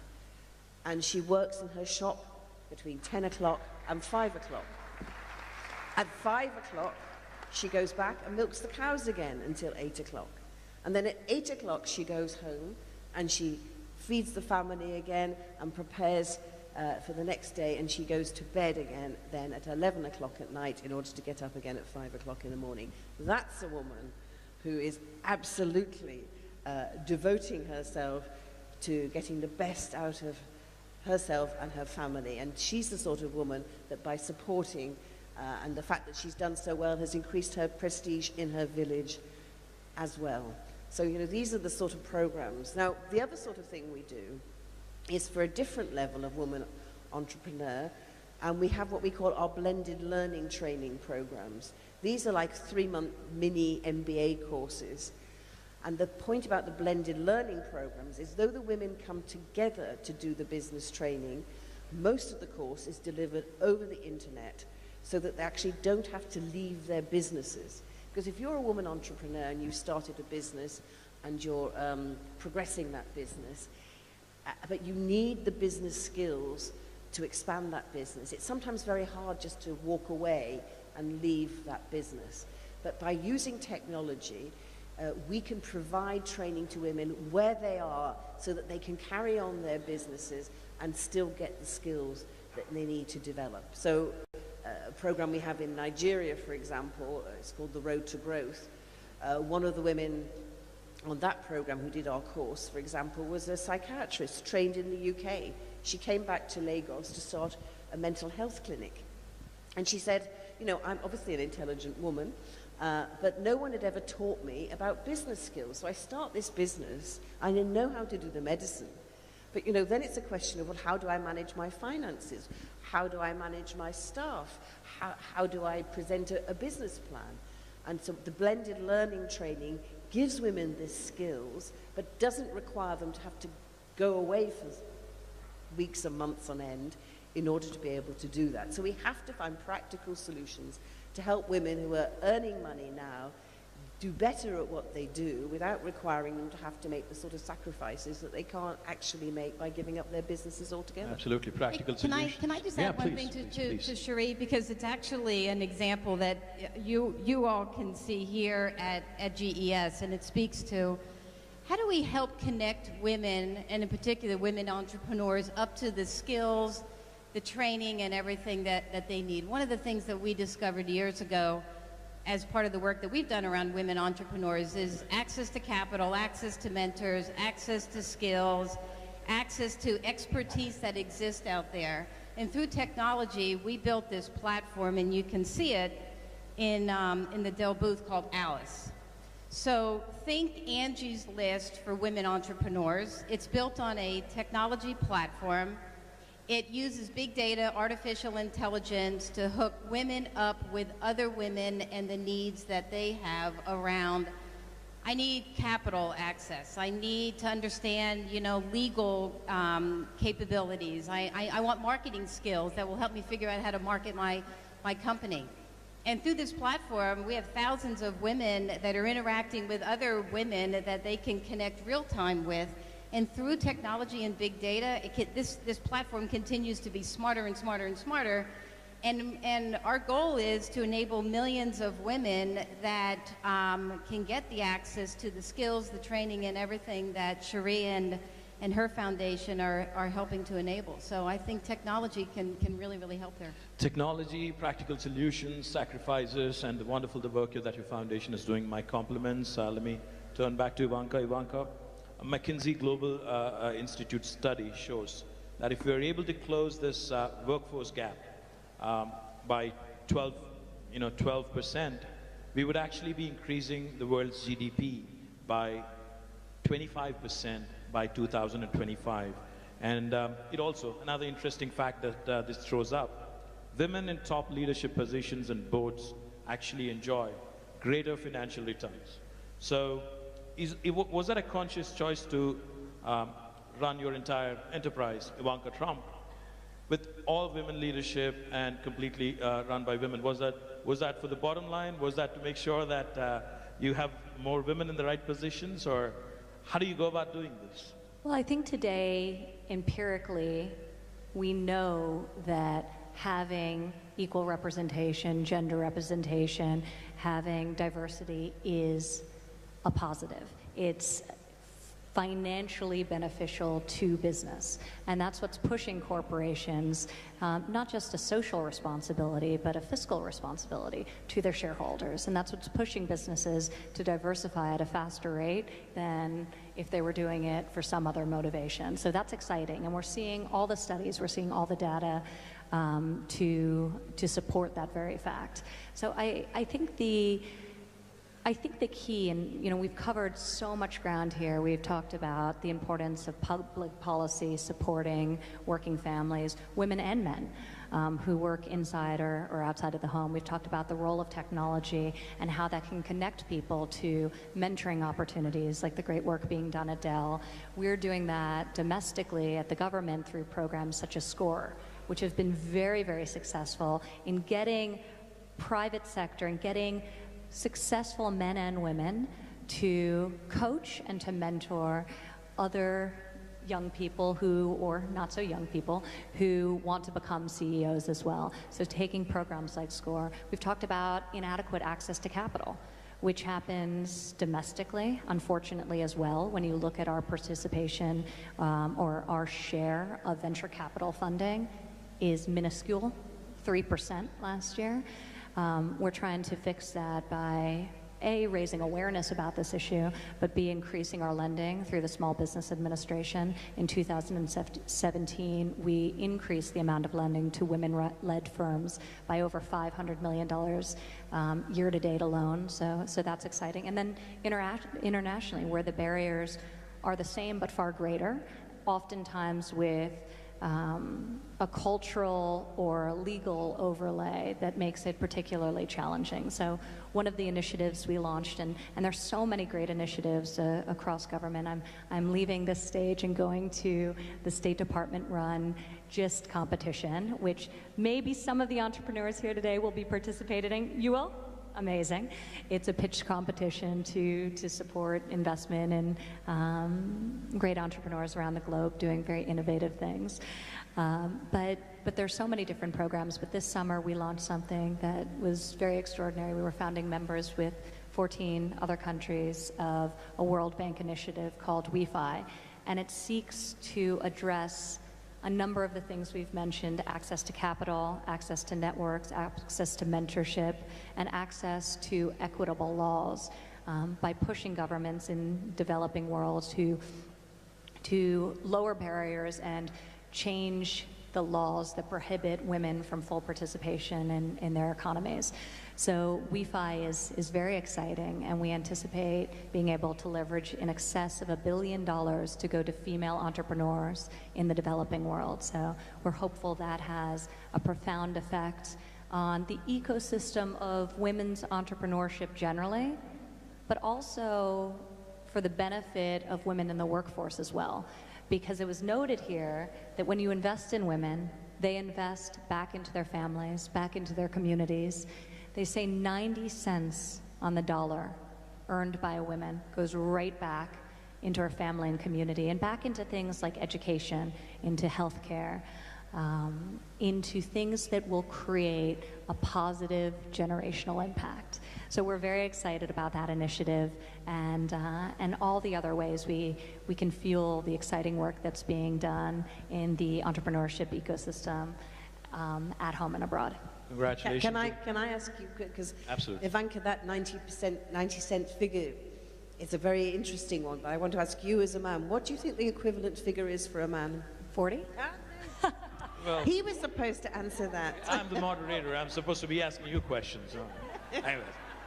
And she works in her shop between 10 o'clock and 5 o'clock. At 5 o'clock, she goes back and milks the cows again until 8 o'clock. And then at 8 o'clock, she goes home and she feeds the family again and prepares for the next day, and she goes to bed again then at 11 o'clock at night in order to get up again at 5 o'clock in the morning. That's a woman who is absolutely devoting herself to getting the best out of herself and her family. And she's the sort of woman that, by supporting and the fact that she's done so well, has increased her prestige in her village as well. So, you know, these are the sort of programs. Now, the other sort of thing we do is for a different level of woman entrepreneur, and we have what we call our blended learning training programs. These are like 3-month mini MBA courses. And the point about the blended learning programs is, though the women come together to do the business training, most of the course is delivered over the internet so that they actually don't have to leave their businesses. Because if you're a woman entrepreneur and you've started a business and you're progressing that business, but you need the business skills to expand that business, it's sometimes very hard just to walk away and leave that business. But by using technology, we can provide training to women where they are so that they can carry on their businesses and still get the skills that they need to develop. So a program we have in Nigeria, for example, it's called The Road to Growth. One of the women on that program who did our course, for example, was a psychiatrist trained in the UK. She came back to Lagos to start a mental health clinic. And she said, you know, I'm obviously an intelligent woman, but no one had ever taught me about business skills. So I start this business, I know how to do the medicine. But, you know, then it's a question of, well, how do I manage my finances? How do I manage my staff? How do I present a business plan? And so the blended learning training gives women the skills, but doesn't require them to have to go away for weeks and months on end in order to be able to do that. So we have to find practical solutions to help women who are earning money now do better at what they do without requiring them to have to make the sort of sacrifices that they can't actually make by giving up their businesses altogether. Absolutely, practical solutions. Can I just add one thing to Cherie, because it's actually an example that you all can see here at GES, and it speaks to how do we help connect women, and in particular women entrepreneurs, up to the skills, the training, and everything that they need. One of the things that we discovered years ago as part of the work that we've done around women entrepreneurs is access to capital, access to mentors, access to skills, access to expertise that exists out there. And through technology, we built this platform, and you can see it in the Dell booth, called Alice. So think Angie's List for women entrepreneurs. It's built on a technology platform. It uses big data, artificial intelligence to hook women up with other women and the needs that they have around, I need capital access. I need to understand, you know, legal capabilities. I want marketing skills that will help me figure out how to market my company. And through this platform, we have thousands of women that are interacting with other women that they can connect real time with. And through technology and big data, this platform continues to be smarter and smarter and smarter. And our goal is to enable millions of women that can get the access to the skills, the training, and everything that Cherie and her foundation are helping to enable. So I think technology can really, really help there. Technology, practical solutions, sacrifices, and wonderful the work that your foundation is doing. My compliments. Let me turn back to Ivanka. Ivanka, a McKinsey Global Institute study shows that if we're able to close this workforce gap by 12%, we would actually be increasing the world's GDP by 25% by 2025. And it also, another interesting fact that this throws up, women in top leadership positions and boards actually enjoy greater financial returns. So was that a conscious choice to run your entire enterprise, Ivanka Trump, with all women leadership and completely run by women? Was that for the bottom line? Was that to make sure that you have more women in the right positions? Or how do you go about doing this? Well, I think today, empirically, we know that having equal representation, gender representation, having diversity is a positive. It's financially beneficial to business. And that's what's pushing corporations, not just a social responsibility, but a fiscal responsibility to their shareholders. And that's what's pushing businesses to diversify at a faster rate than if they were doing it for some other motivation. So that's exciting. And we're seeing all the studies, we're seeing all the data to support that very fact. So I think the key, and we've covered so much ground here. We've talked about the importance of public policy supporting working families, women and men who work inside or outside of the home. We've talked about the role of technology and how that can connect people to mentoring opportunities, like the great work being done at Dell. We're doing that domestically at the government through programs such as SCORE, which have been very, very successful in getting private sector and getting successful men and women to coach and to mentor other young people or not so young people, who want to become CEOs as well. So taking programs like SCORE. We've talked about inadequate access to capital, which happens domestically, unfortunately, as well. When you look at our participation or our share of venture capital funding is minuscule, 3% last year. We're trying to fix that by A, raising awareness about this issue, but B, increasing our lending through the Small Business Administration. In 2017, we increased the amount of lending to women-led firms by over $500 million year-to-date alone, so that's exciting. And then internationally, where the barriers are the same but far greater, oftentimes with a cultural or legal overlay that makes it particularly challenging. So one of the initiatives we launched, and there's so many great initiatives across government. I'm leaving this stage and going to the State Department run GIST competition, which maybe some of the entrepreneurs here today will be participating in. You will? Amazing. It's a pitch competition to support investment in great entrepreneurs around the globe doing very innovative things. But there's so many different programs. But this summer we launched something that was very extraordinary. We were founding members with 14 other countries of a World Bank initiative called WeFi, and it seeks to address a number of the things we've mentioned: access to capital, access to networks, access to mentorship, and access to equitable laws by pushing governments in developing worlds to lower barriers and change the laws that prohibit women from full participation in their economies. So WeFi is very exciting, and we anticipate being able to leverage in excess of $1 billion to go to female entrepreneurs in the developing world. So we're hopeful that has a profound effect on the ecosystem of women's entrepreneurship generally, but also for the benefit of women in the workforce as well. Because it was noted here that when you invest in women, they invest back into their families, back into their communities. They say 90 cents on the dollar earned by a woman goes right back into her family and community, and back into things like education, into healthcare, into things that will create a positive generational impact. So we're very excited about that initiative and all the other ways we can fuel the exciting work that's being done in the entrepreneurship ecosystem at home and abroad. Congratulations. Can I ask you, because Absolutely. Ivanka, that 90-cent figure is a very interesting one, but I want to ask you as a man, what do you think the equivalent figure is for a man? 40? Ah, Well, He was supposed to answer that. I'm the moderator. I'm supposed to be asking you questions. So. Anyways,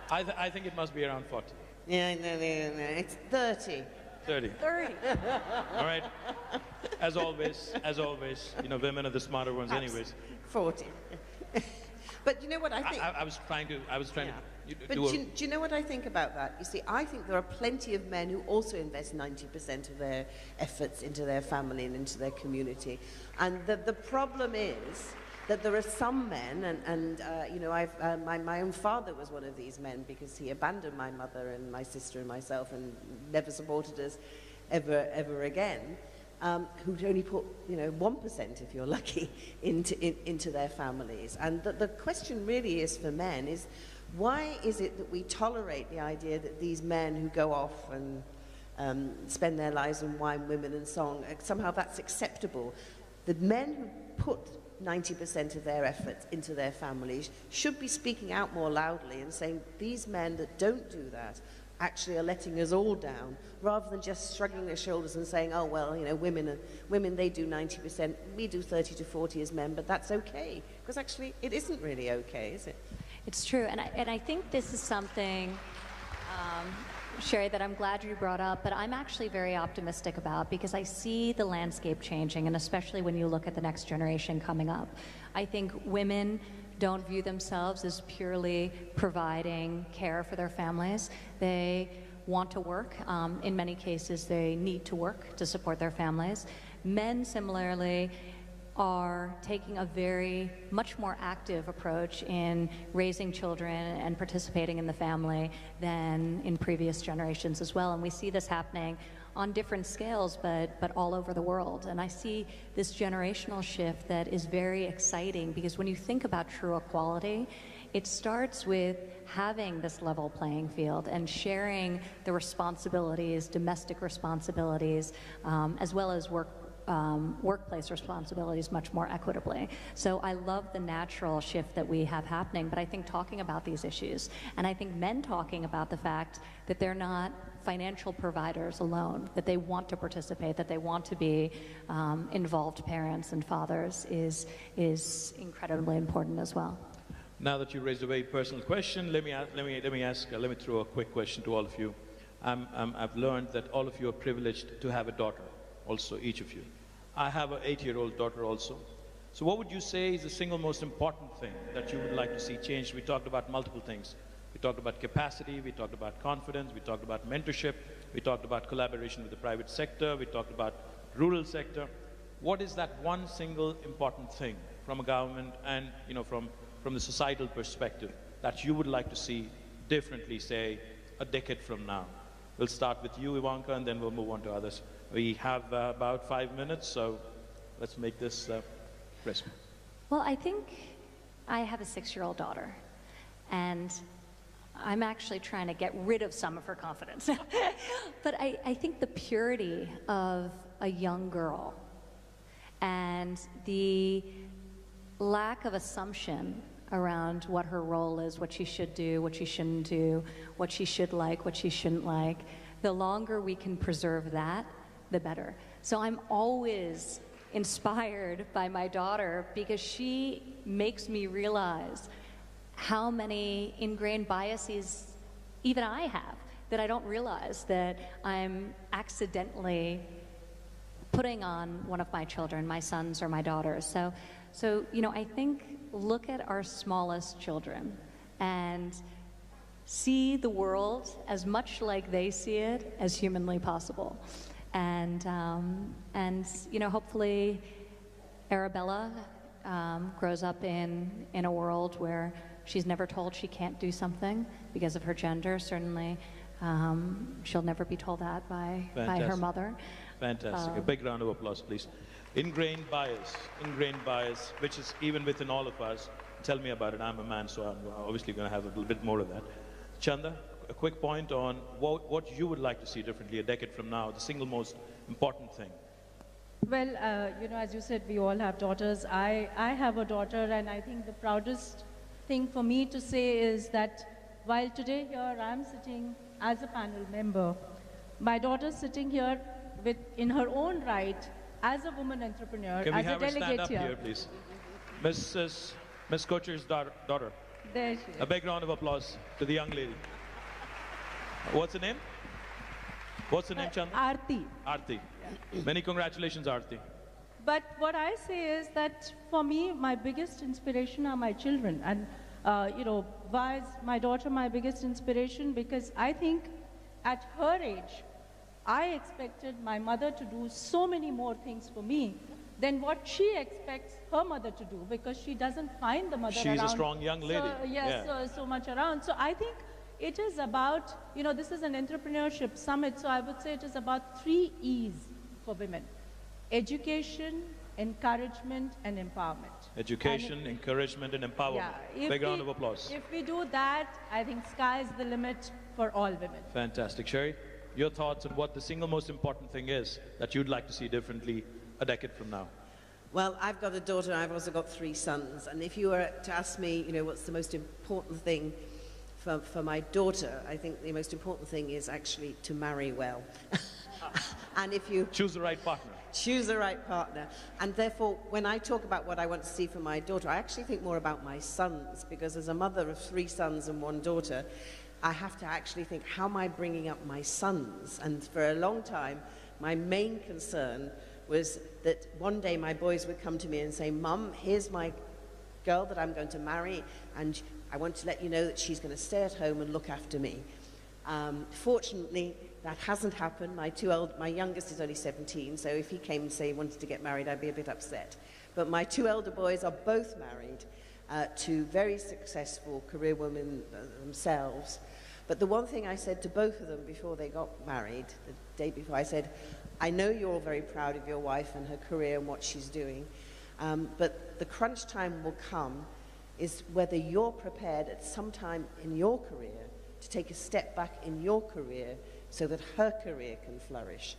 I think it must be around 40. Yeah, no. It's 30. 30. 30. All right. As always, women are the smarter ones anyways. 40. But you know what I think? I was trying to But do do you know what I think about that? You see, I think there are plenty of men who also invest 90% of their efforts into their family and into their community. And the problem is that there are some men, my own father was one of these men because he abandoned my mother and my sister and myself and never supported us ever again. Who'd only put 1%, if you're lucky, into their families. And the question really is for men is, why is it that we tolerate the idea that these men who go off and spend their lives on wine, women and song, somehow that's acceptable? The men who put 90% of their efforts into their families should be speaking out more loudly and saying, these men that don't do that actually are letting us all down, rather than just shrugging their shoulders and saying, oh, well, women, they do 90%, we do 30 to 40 as men, but that's okay. Because actually, it isn't really okay, is it? It's true, and I think this is something, Sherry, that I'm glad you brought up, but I'm actually very optimistic about, because I see the landscape changing, and especially when you look at the next generation coming up. I think women don't view themselves as purely providing care for their families. They want to work. In many cases, they need to work to support their families. Men, similarly, are taking a much more active approach in raising children and participating in the family than in previous generations as well. And we see this happening on different scales, but all over the world. And I see this generational shift that is very exciting, because when you think about true equality, it starts with having this level playing field and sharing the responsibilities, domestic responsibilities, as well as workplace responsibilities much more equitably. So I love the natural shift that we have happening, but I think talking about these issues, and I think men talking about the fact that they're not financial providers alone, that they want to participate, that they want to be involved parents and fathers is incredibly important as well. Now that you raised a very personal question, let me throw a quick question to all of you. I've learned that all of you are privileged to have a daughter, also each of you. I have an 8-year-old daughter also. So what would you say is the single most important thing that you would like to see changed? We talked about multiple things. We talked about capacity, we talked about confidence, we talked about mentorship, we talked about collaboration with the private sector, we talked about rural sector. What is that one single important thing from a government and from the societal perspective that you would like to see differently, say, a decade from now? We'll start with you, Ivanka, and then we'll move on to others. We have about 5 minutes, so let's make this crisp. Well, I think I have a 6-year-old daughter, and I'm actually trying to get rid of some of her confidence. But I think the purity of a young girl and the lack of assumption around what her role is, what she should do, what she shouldn't do, what she should like, what she shouldn't like, the longer we can preserve that, the better. So I'm always inspired by my daughter, because she makes me realize how many ingrained biases even I have that I don't realize that I'm accidentally putting on one of my children, my sons or my daughters. So I think look at our smallest children and see the world as much like they see it as humanly possible. And hopefully Arabella grows up in a world where she's never told she can't do something because of her gender. Certainly, she'll never be told that by her mother. Fantastic. A big round of applause, please. Ingrained bias, which is even within all of us. Tell me about it. I'm a man, so I'm obviously going to have a little bit more of that. Chanda, a quick point on what you would like to see differently a decade from now, the single most important thing. Well, as you said, we all have daughters. I have a daughter, and I think the proudest thing for me to say is that while today here I'm sitting as a panel member, my daughter's sitting here in her own right as a woman entrepreneur, Can we as a have her stand delegate up here, please? Miss Kocher's daughter. There she is. A big round of applause to the young lady. What's her name? What's her name, Chanda? Aarti. Aarti. Many congratulations, Aarti. But what I say is that for me, my biggest inspiration are my children. And, why is my daughter my biggest inspiration? Because I think at her age, I expected my mother to do so many more things for me than what she expects her mother to do, because she doesn't find the mother around. She's a strong young lady. So, yes, Yeah. so much around. So I think it is about, this is an entrepreneurship summit, so I would say it is about 3 E's for women: education, encouragement, and empowerment. Education, encouragement, and empowerment. Yeah, Big round of applause. If we do that, I think sky's the limit for all women. Fantastic. Sherry, your thoughts on what the single most important thing is that you'd like to see differently a decade from now? Well, I've got a daughter, I've also got 3 sons, and if you were to ask me, what's the most important thing for my daughter, I think the most important thing is actually to marry well. And if you choose the right partner. Choose the right partner. And therefore, when I talk about what I want to see for my daughter, I actually think more about my sons, because as a mother of 3 sons and 1 daughter, I have to actually think, how am I bringing up my sons? And for a long time, my main concern was that one day my boys would come to me and say, "Mum, here's my girl that I'm going to marry, and I want to let you know that she's going to stay at home and look after me." Fortunately, that hasn't happened. My youngest is only 17, so if he came and say he wanted to get married, I'd be a bit upset. But my 2 elder boys are both married to very successful career women themselves. But the one thing I said to both of them before they got married, the day before, I said, "I know you're all very proud of your wife and her career and what she's doing, but the crunch time will come is whether you're prepared at some time in your career to take a step back in your career so that her career can flourish."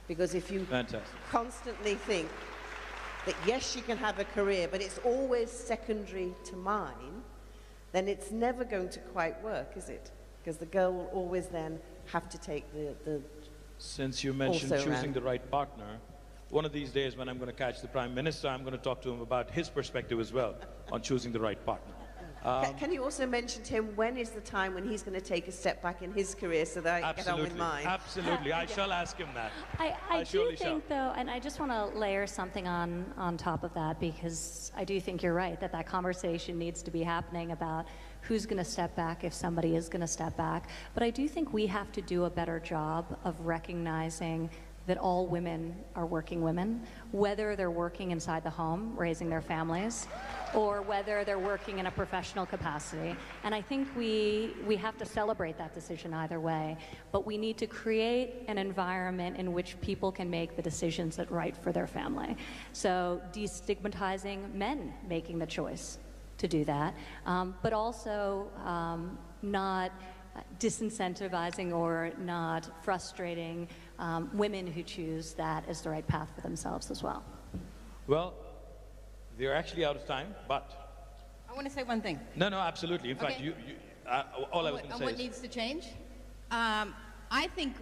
Because if you constantly think that yes, you can have a career, but it's always secondary to mine, then it's never going to quite work, is it? Because the girl will always then have to take the Since you mentioned choosing the right partner, one of these days when I'm going to catch the Prime Minister, I'm going to talk to him about his perspective as well on choosing the right partner. Can you also mention to him when is the time when he's going to take a step back in his career so that I get on with mine? Absolutely. I shall ask him that. I do think, though, and I just want to layer something on top of that, because I do think you're right, that conversation needs to be happening about who's going to step back if somebody is going to step back. But I do think we have to do a better job of recognizing that all women are working women, whether they're working inside the home, raising their families, or whether they're working in a professional capacity. And I think we have to celebrate that decision either way, but we need to create an environment in which people can make the decisions that are right for their family. So destigmatizing men making the choice to do that, but also not disincentivizing or not frustrating women who choose that as the right path for themselves as well. Well, they're actually out of time, but I want to say one thing. No, absolutely. In fact, all I was going to say what is needs to change. I think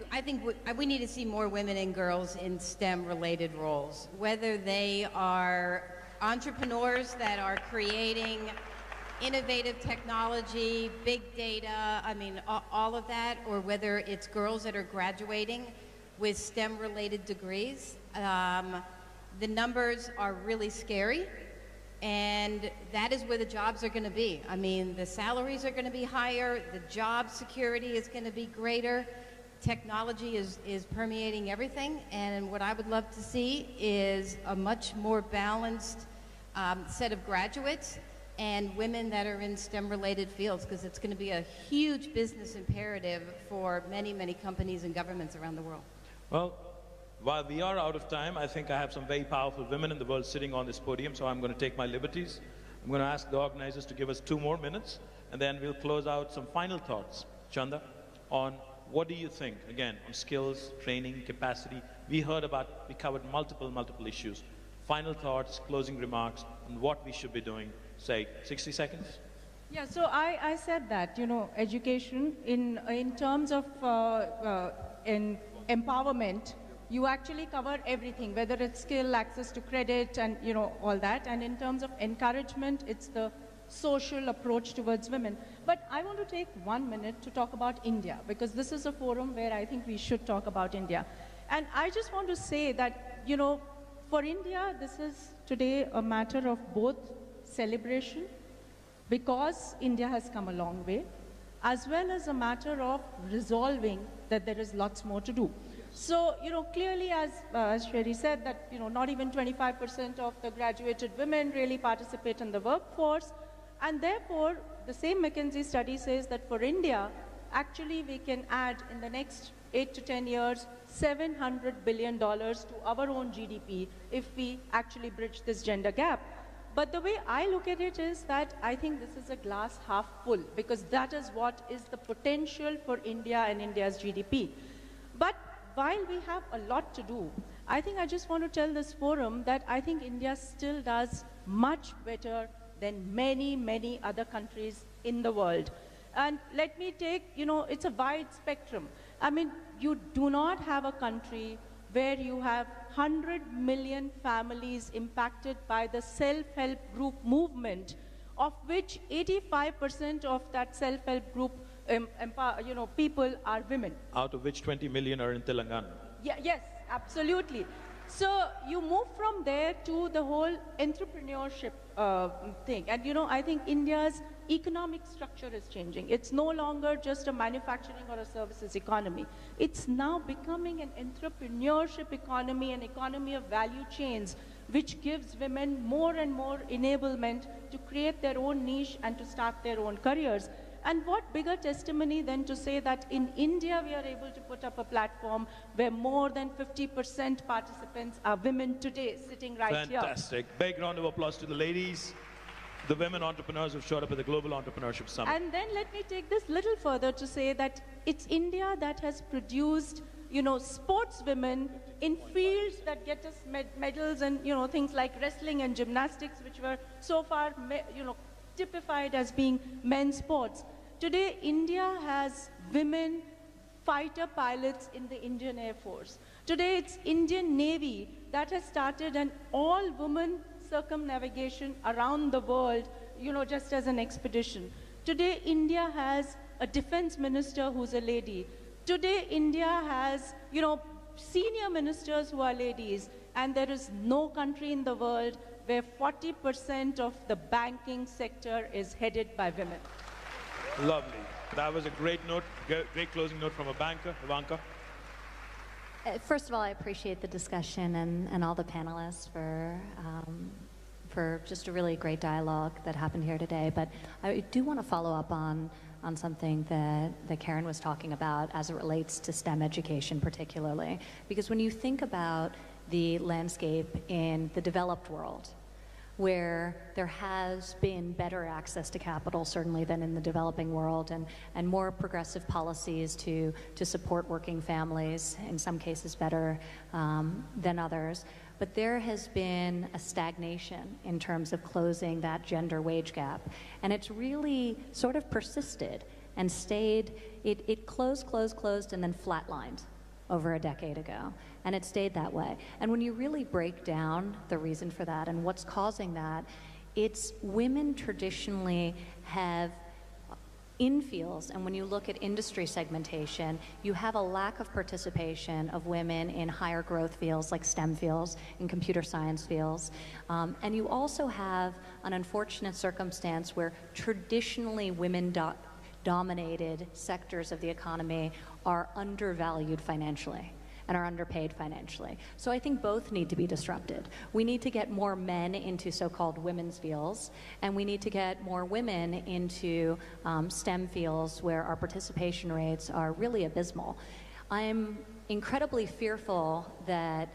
we need to see more women and girls in STEM-related roles, whether they are entrepreneurs that are creating innovative technology, big data, all of that, or whether it's girls that are graduating with STEM-related degrees. The numbers are really scary, and that is where the jobs are going to be. The salaries are going to be higher, the job security is going to be greater, technology is permeating everything, and what I would love to see is a much more balanced set of graduates and women that are in STEM-related fields, because it's going to be a huge business imperative for many, many companies and governments around the world. Well, while we are out of time, I think I have some very powerful women in the world sitting on this podium, so I'm going to take my liberties. I'm going to ask the organizers to give us 2 more minutes, and then we'll close out some final thoughts. Chanda, on what do you think, again, on skills, training, capacity? We covered multiple issues. Final thoughts, closing remarks on what we should be doing. Say, 60 seconds? Yeah, so I said that, education in terms of in empowerment, you actually cover everything, whether it's skill, access to credit, and all that. And in terms of encouragement, it's the social approach towards women. But I want to take 1 minute to talk about India, because this is a forum where I think we should talk about India. And I just want to say that, for India, this is today a matter of both celebration, because India has come a long way, as well as a matter of resolving that there is lots more to do. So, clearly, as Sherry said, that, not even 25% of the graduated women really participate in the workforce. And therefore, the same McKinsey study says that for India, actually we can add in the next 8 to 10 years, $700 billion to our own GDP if we actually bridge this gender gap. But the way I look at it is that I think this is a glass half full, because that is what is the potential for India and India's GDP. But while we have a lot to do, I think I just want to tell this forum that I think India still does much better than many, many other countries in the world. And let me take, it's a wide spectrum. I mean, you do not have a country where you have 100 million families impacted by the self-help group movement, of which 85% of that self-help group people are women. Out of which 20 million are in Telangana. Yeah, yes, absolutely. So you move from there to the whole entrepreneurship thing. And I think India's economic structure is changing. It's no longer just a manufacturing or a services economy. It's now becoming an entrepreneurship economy, an economy of value chains, which gives women more and more enablement to create their own niche and to start their own careers. And what bigger testimony than to say that in India we are able to put up a platform where more than 50% participants are women today, sitting right here. Fantastic. Big round of applause to the ladies, the women entrepreneurs who showed up at the Global Entrepreneurship Summit. And then let me take this little further to say that it's India that has produced, sportswomen in fields that get us medals and, things like wrestling and gymnastics, which were so far, typified as being men's sports. Today, India has women fighter pilots in the Indian Air Force. Today, it's Indian Navy that has started an all-woman circumnavigation around the world, just as an expedition. Today, India has a defense minister who's a lady. Today, India has, senior ministers who are ladies, and there is no country in the world where 40% of the banking sector is headed by women. Lovely. That was a great note, great closing note from a banker. Ivanka? First of all, I appreciate the discussion and all the panelists for just a really great dialogue that happened here today. But I do want to follow up on something that Karen was talking about as it relates to STEM education particularly. Because when you think about the landscape in the developed world, where there has been better access to capital, certainly, than in the developing world, and more progressive policies to support working families, in some cases better than others. But there has been a stagnation in terms of closing that gender wage gap. And it's really sort of persisted and stayed, it closed, and then flatlined over a decade ago. And it stayed that way. And when you really break down the reason for that and what's causing that, it's women traditionally have in fields, and when you look at industry segmentation, you have a lack of participation of women in higher growth fields like STEM fields and computer science fields. And you also have an unfortunate circumstance where traditionally women-dominated sectors of the economy are undervalued financially and are underpaid financially. So I think both need to be disrupted. We need to get more men into so-called women's fields, and we need to get more women into STEM fields where our participation rates are really abysmal. I'm incredibly fearful that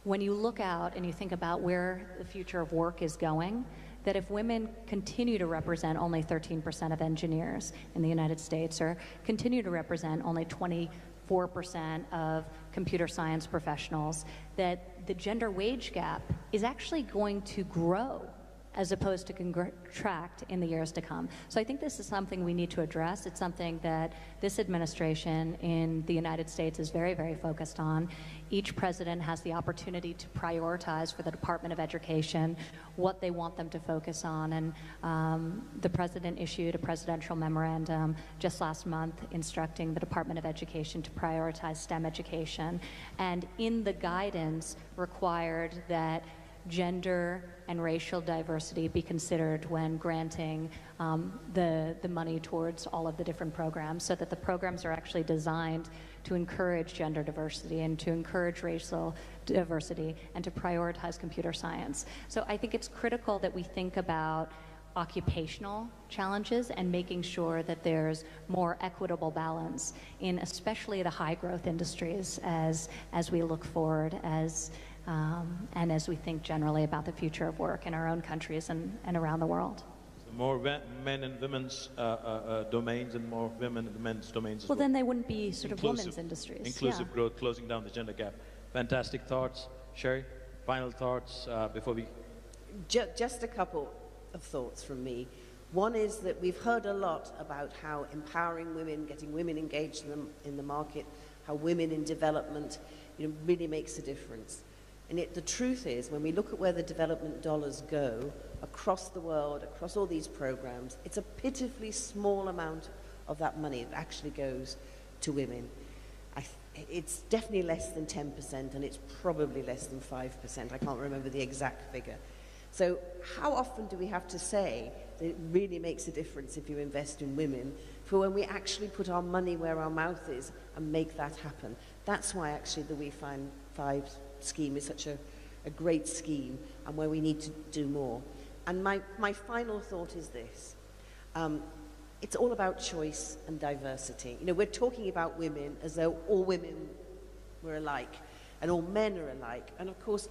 when you look out and you think about where the future of work is going, that if women continue to represent only 13% of engineers in the United States, or continue to represent only 24% of computer science professionals, that the gender wage gap is actually going to grow as opposed to contract in the years to come. So I think this is something we need to address. It's something that this administration in the United States is very, very focused on. Each president has the opportunity to prioritize for the Department of Education what they want them to focus on. And the president issued a presidential memorandum just last month instructing the Department of Education to prioritize STEM education. And in the guidance required that gender and racial diversity be considered when granting the money towards all of the different programs, so that the programs are actually designed to encourage gender diversity and to encourage racial diversity and to prioritize computer science. So I think it's critical that we think about occupational challenges and making sure that there's more equitable balance in especially the high growth industries as we look forward and as we think generally about the future of work in our own countries and around the world. So more men and women's domains and more women and men's domains as well. Then they wouldn't be sort of women's industries. Inclusive growth, closing down the gender gap. Fantastic thoughts. Sherry, final thoughts before we... Just a couple of thoughts from me. One is that we've heard a lot about how empowering women, getting women engaged in the market, how women in development, really makes a difference. And the truth is, when we look at where the development dollars go across the world, across all these programs, it's a pitifully small amount of that money that actually goes to women. It's definitely less than 10%, and it's probably less than 5%. I can't remember the exact figure. So how often do we have to say that it really makes a difference if you invest in women for when we actually put our money where our mouth is and make that happen? That's why actually the We Find Five scheme is such a great scheme and where we need to do more. And my final thought is this. It's all about choice and diversity. We're talking about women as though all women were alike and all men are alike. And of course,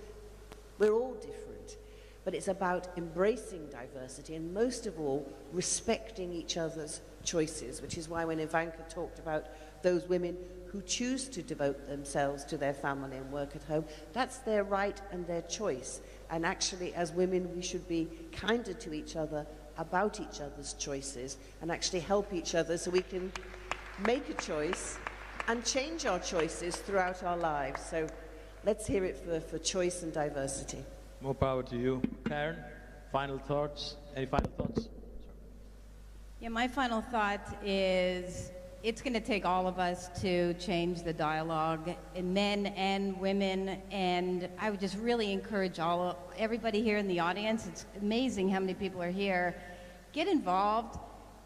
we're all different. But it's about embracing diversity and most of all, respecting each other's choices, which is why when Ivanka talked about those women who choose to devote themselves to their family and work at home, that's their right and their choice. And actually, as women, we should be kinder to each other about each other's choices and actually help each other so we can make a choice and change our choices throughout our lives. So let's hear it for choice and diversity. More power to you. Karen, final thoughts? Any final thoughts? Yeah, my final thought is it's going to take all of us to change the dialogue, men and women, and I would just really encourage everybody here in the audience. It's amazing how many people are here. Get involved.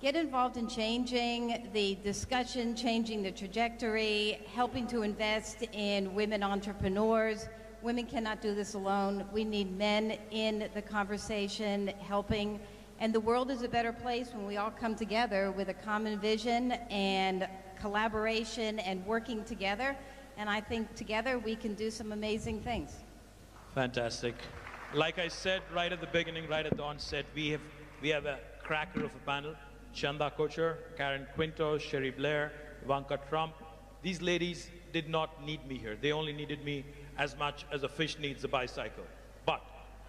Get involved in changing the discussion, changing the trajectory, helping to invest in women entrepreneurs. Women cannot do this alone. We need men in the conversation, helping. And the world is a better place when we all come together with a common vision and collaboration and working together. And I think together we can do some amazing things. Fantastic. Like I said right at the beginning, right at the onset, we have a cracker of a panel. Chanda Kocher, Karen Quinto, Sherry Blair, Ivanka Trump. These ladies did not need me here. They only needed me as much as a fish needs a bicycle. But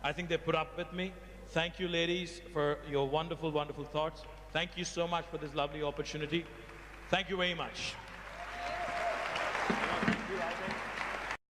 I think they put up with me. Thank you, ladies, for your wonderful, wonderful thoughts. Thank you so much for this lovely opportunity. Thank you very much. Thank you,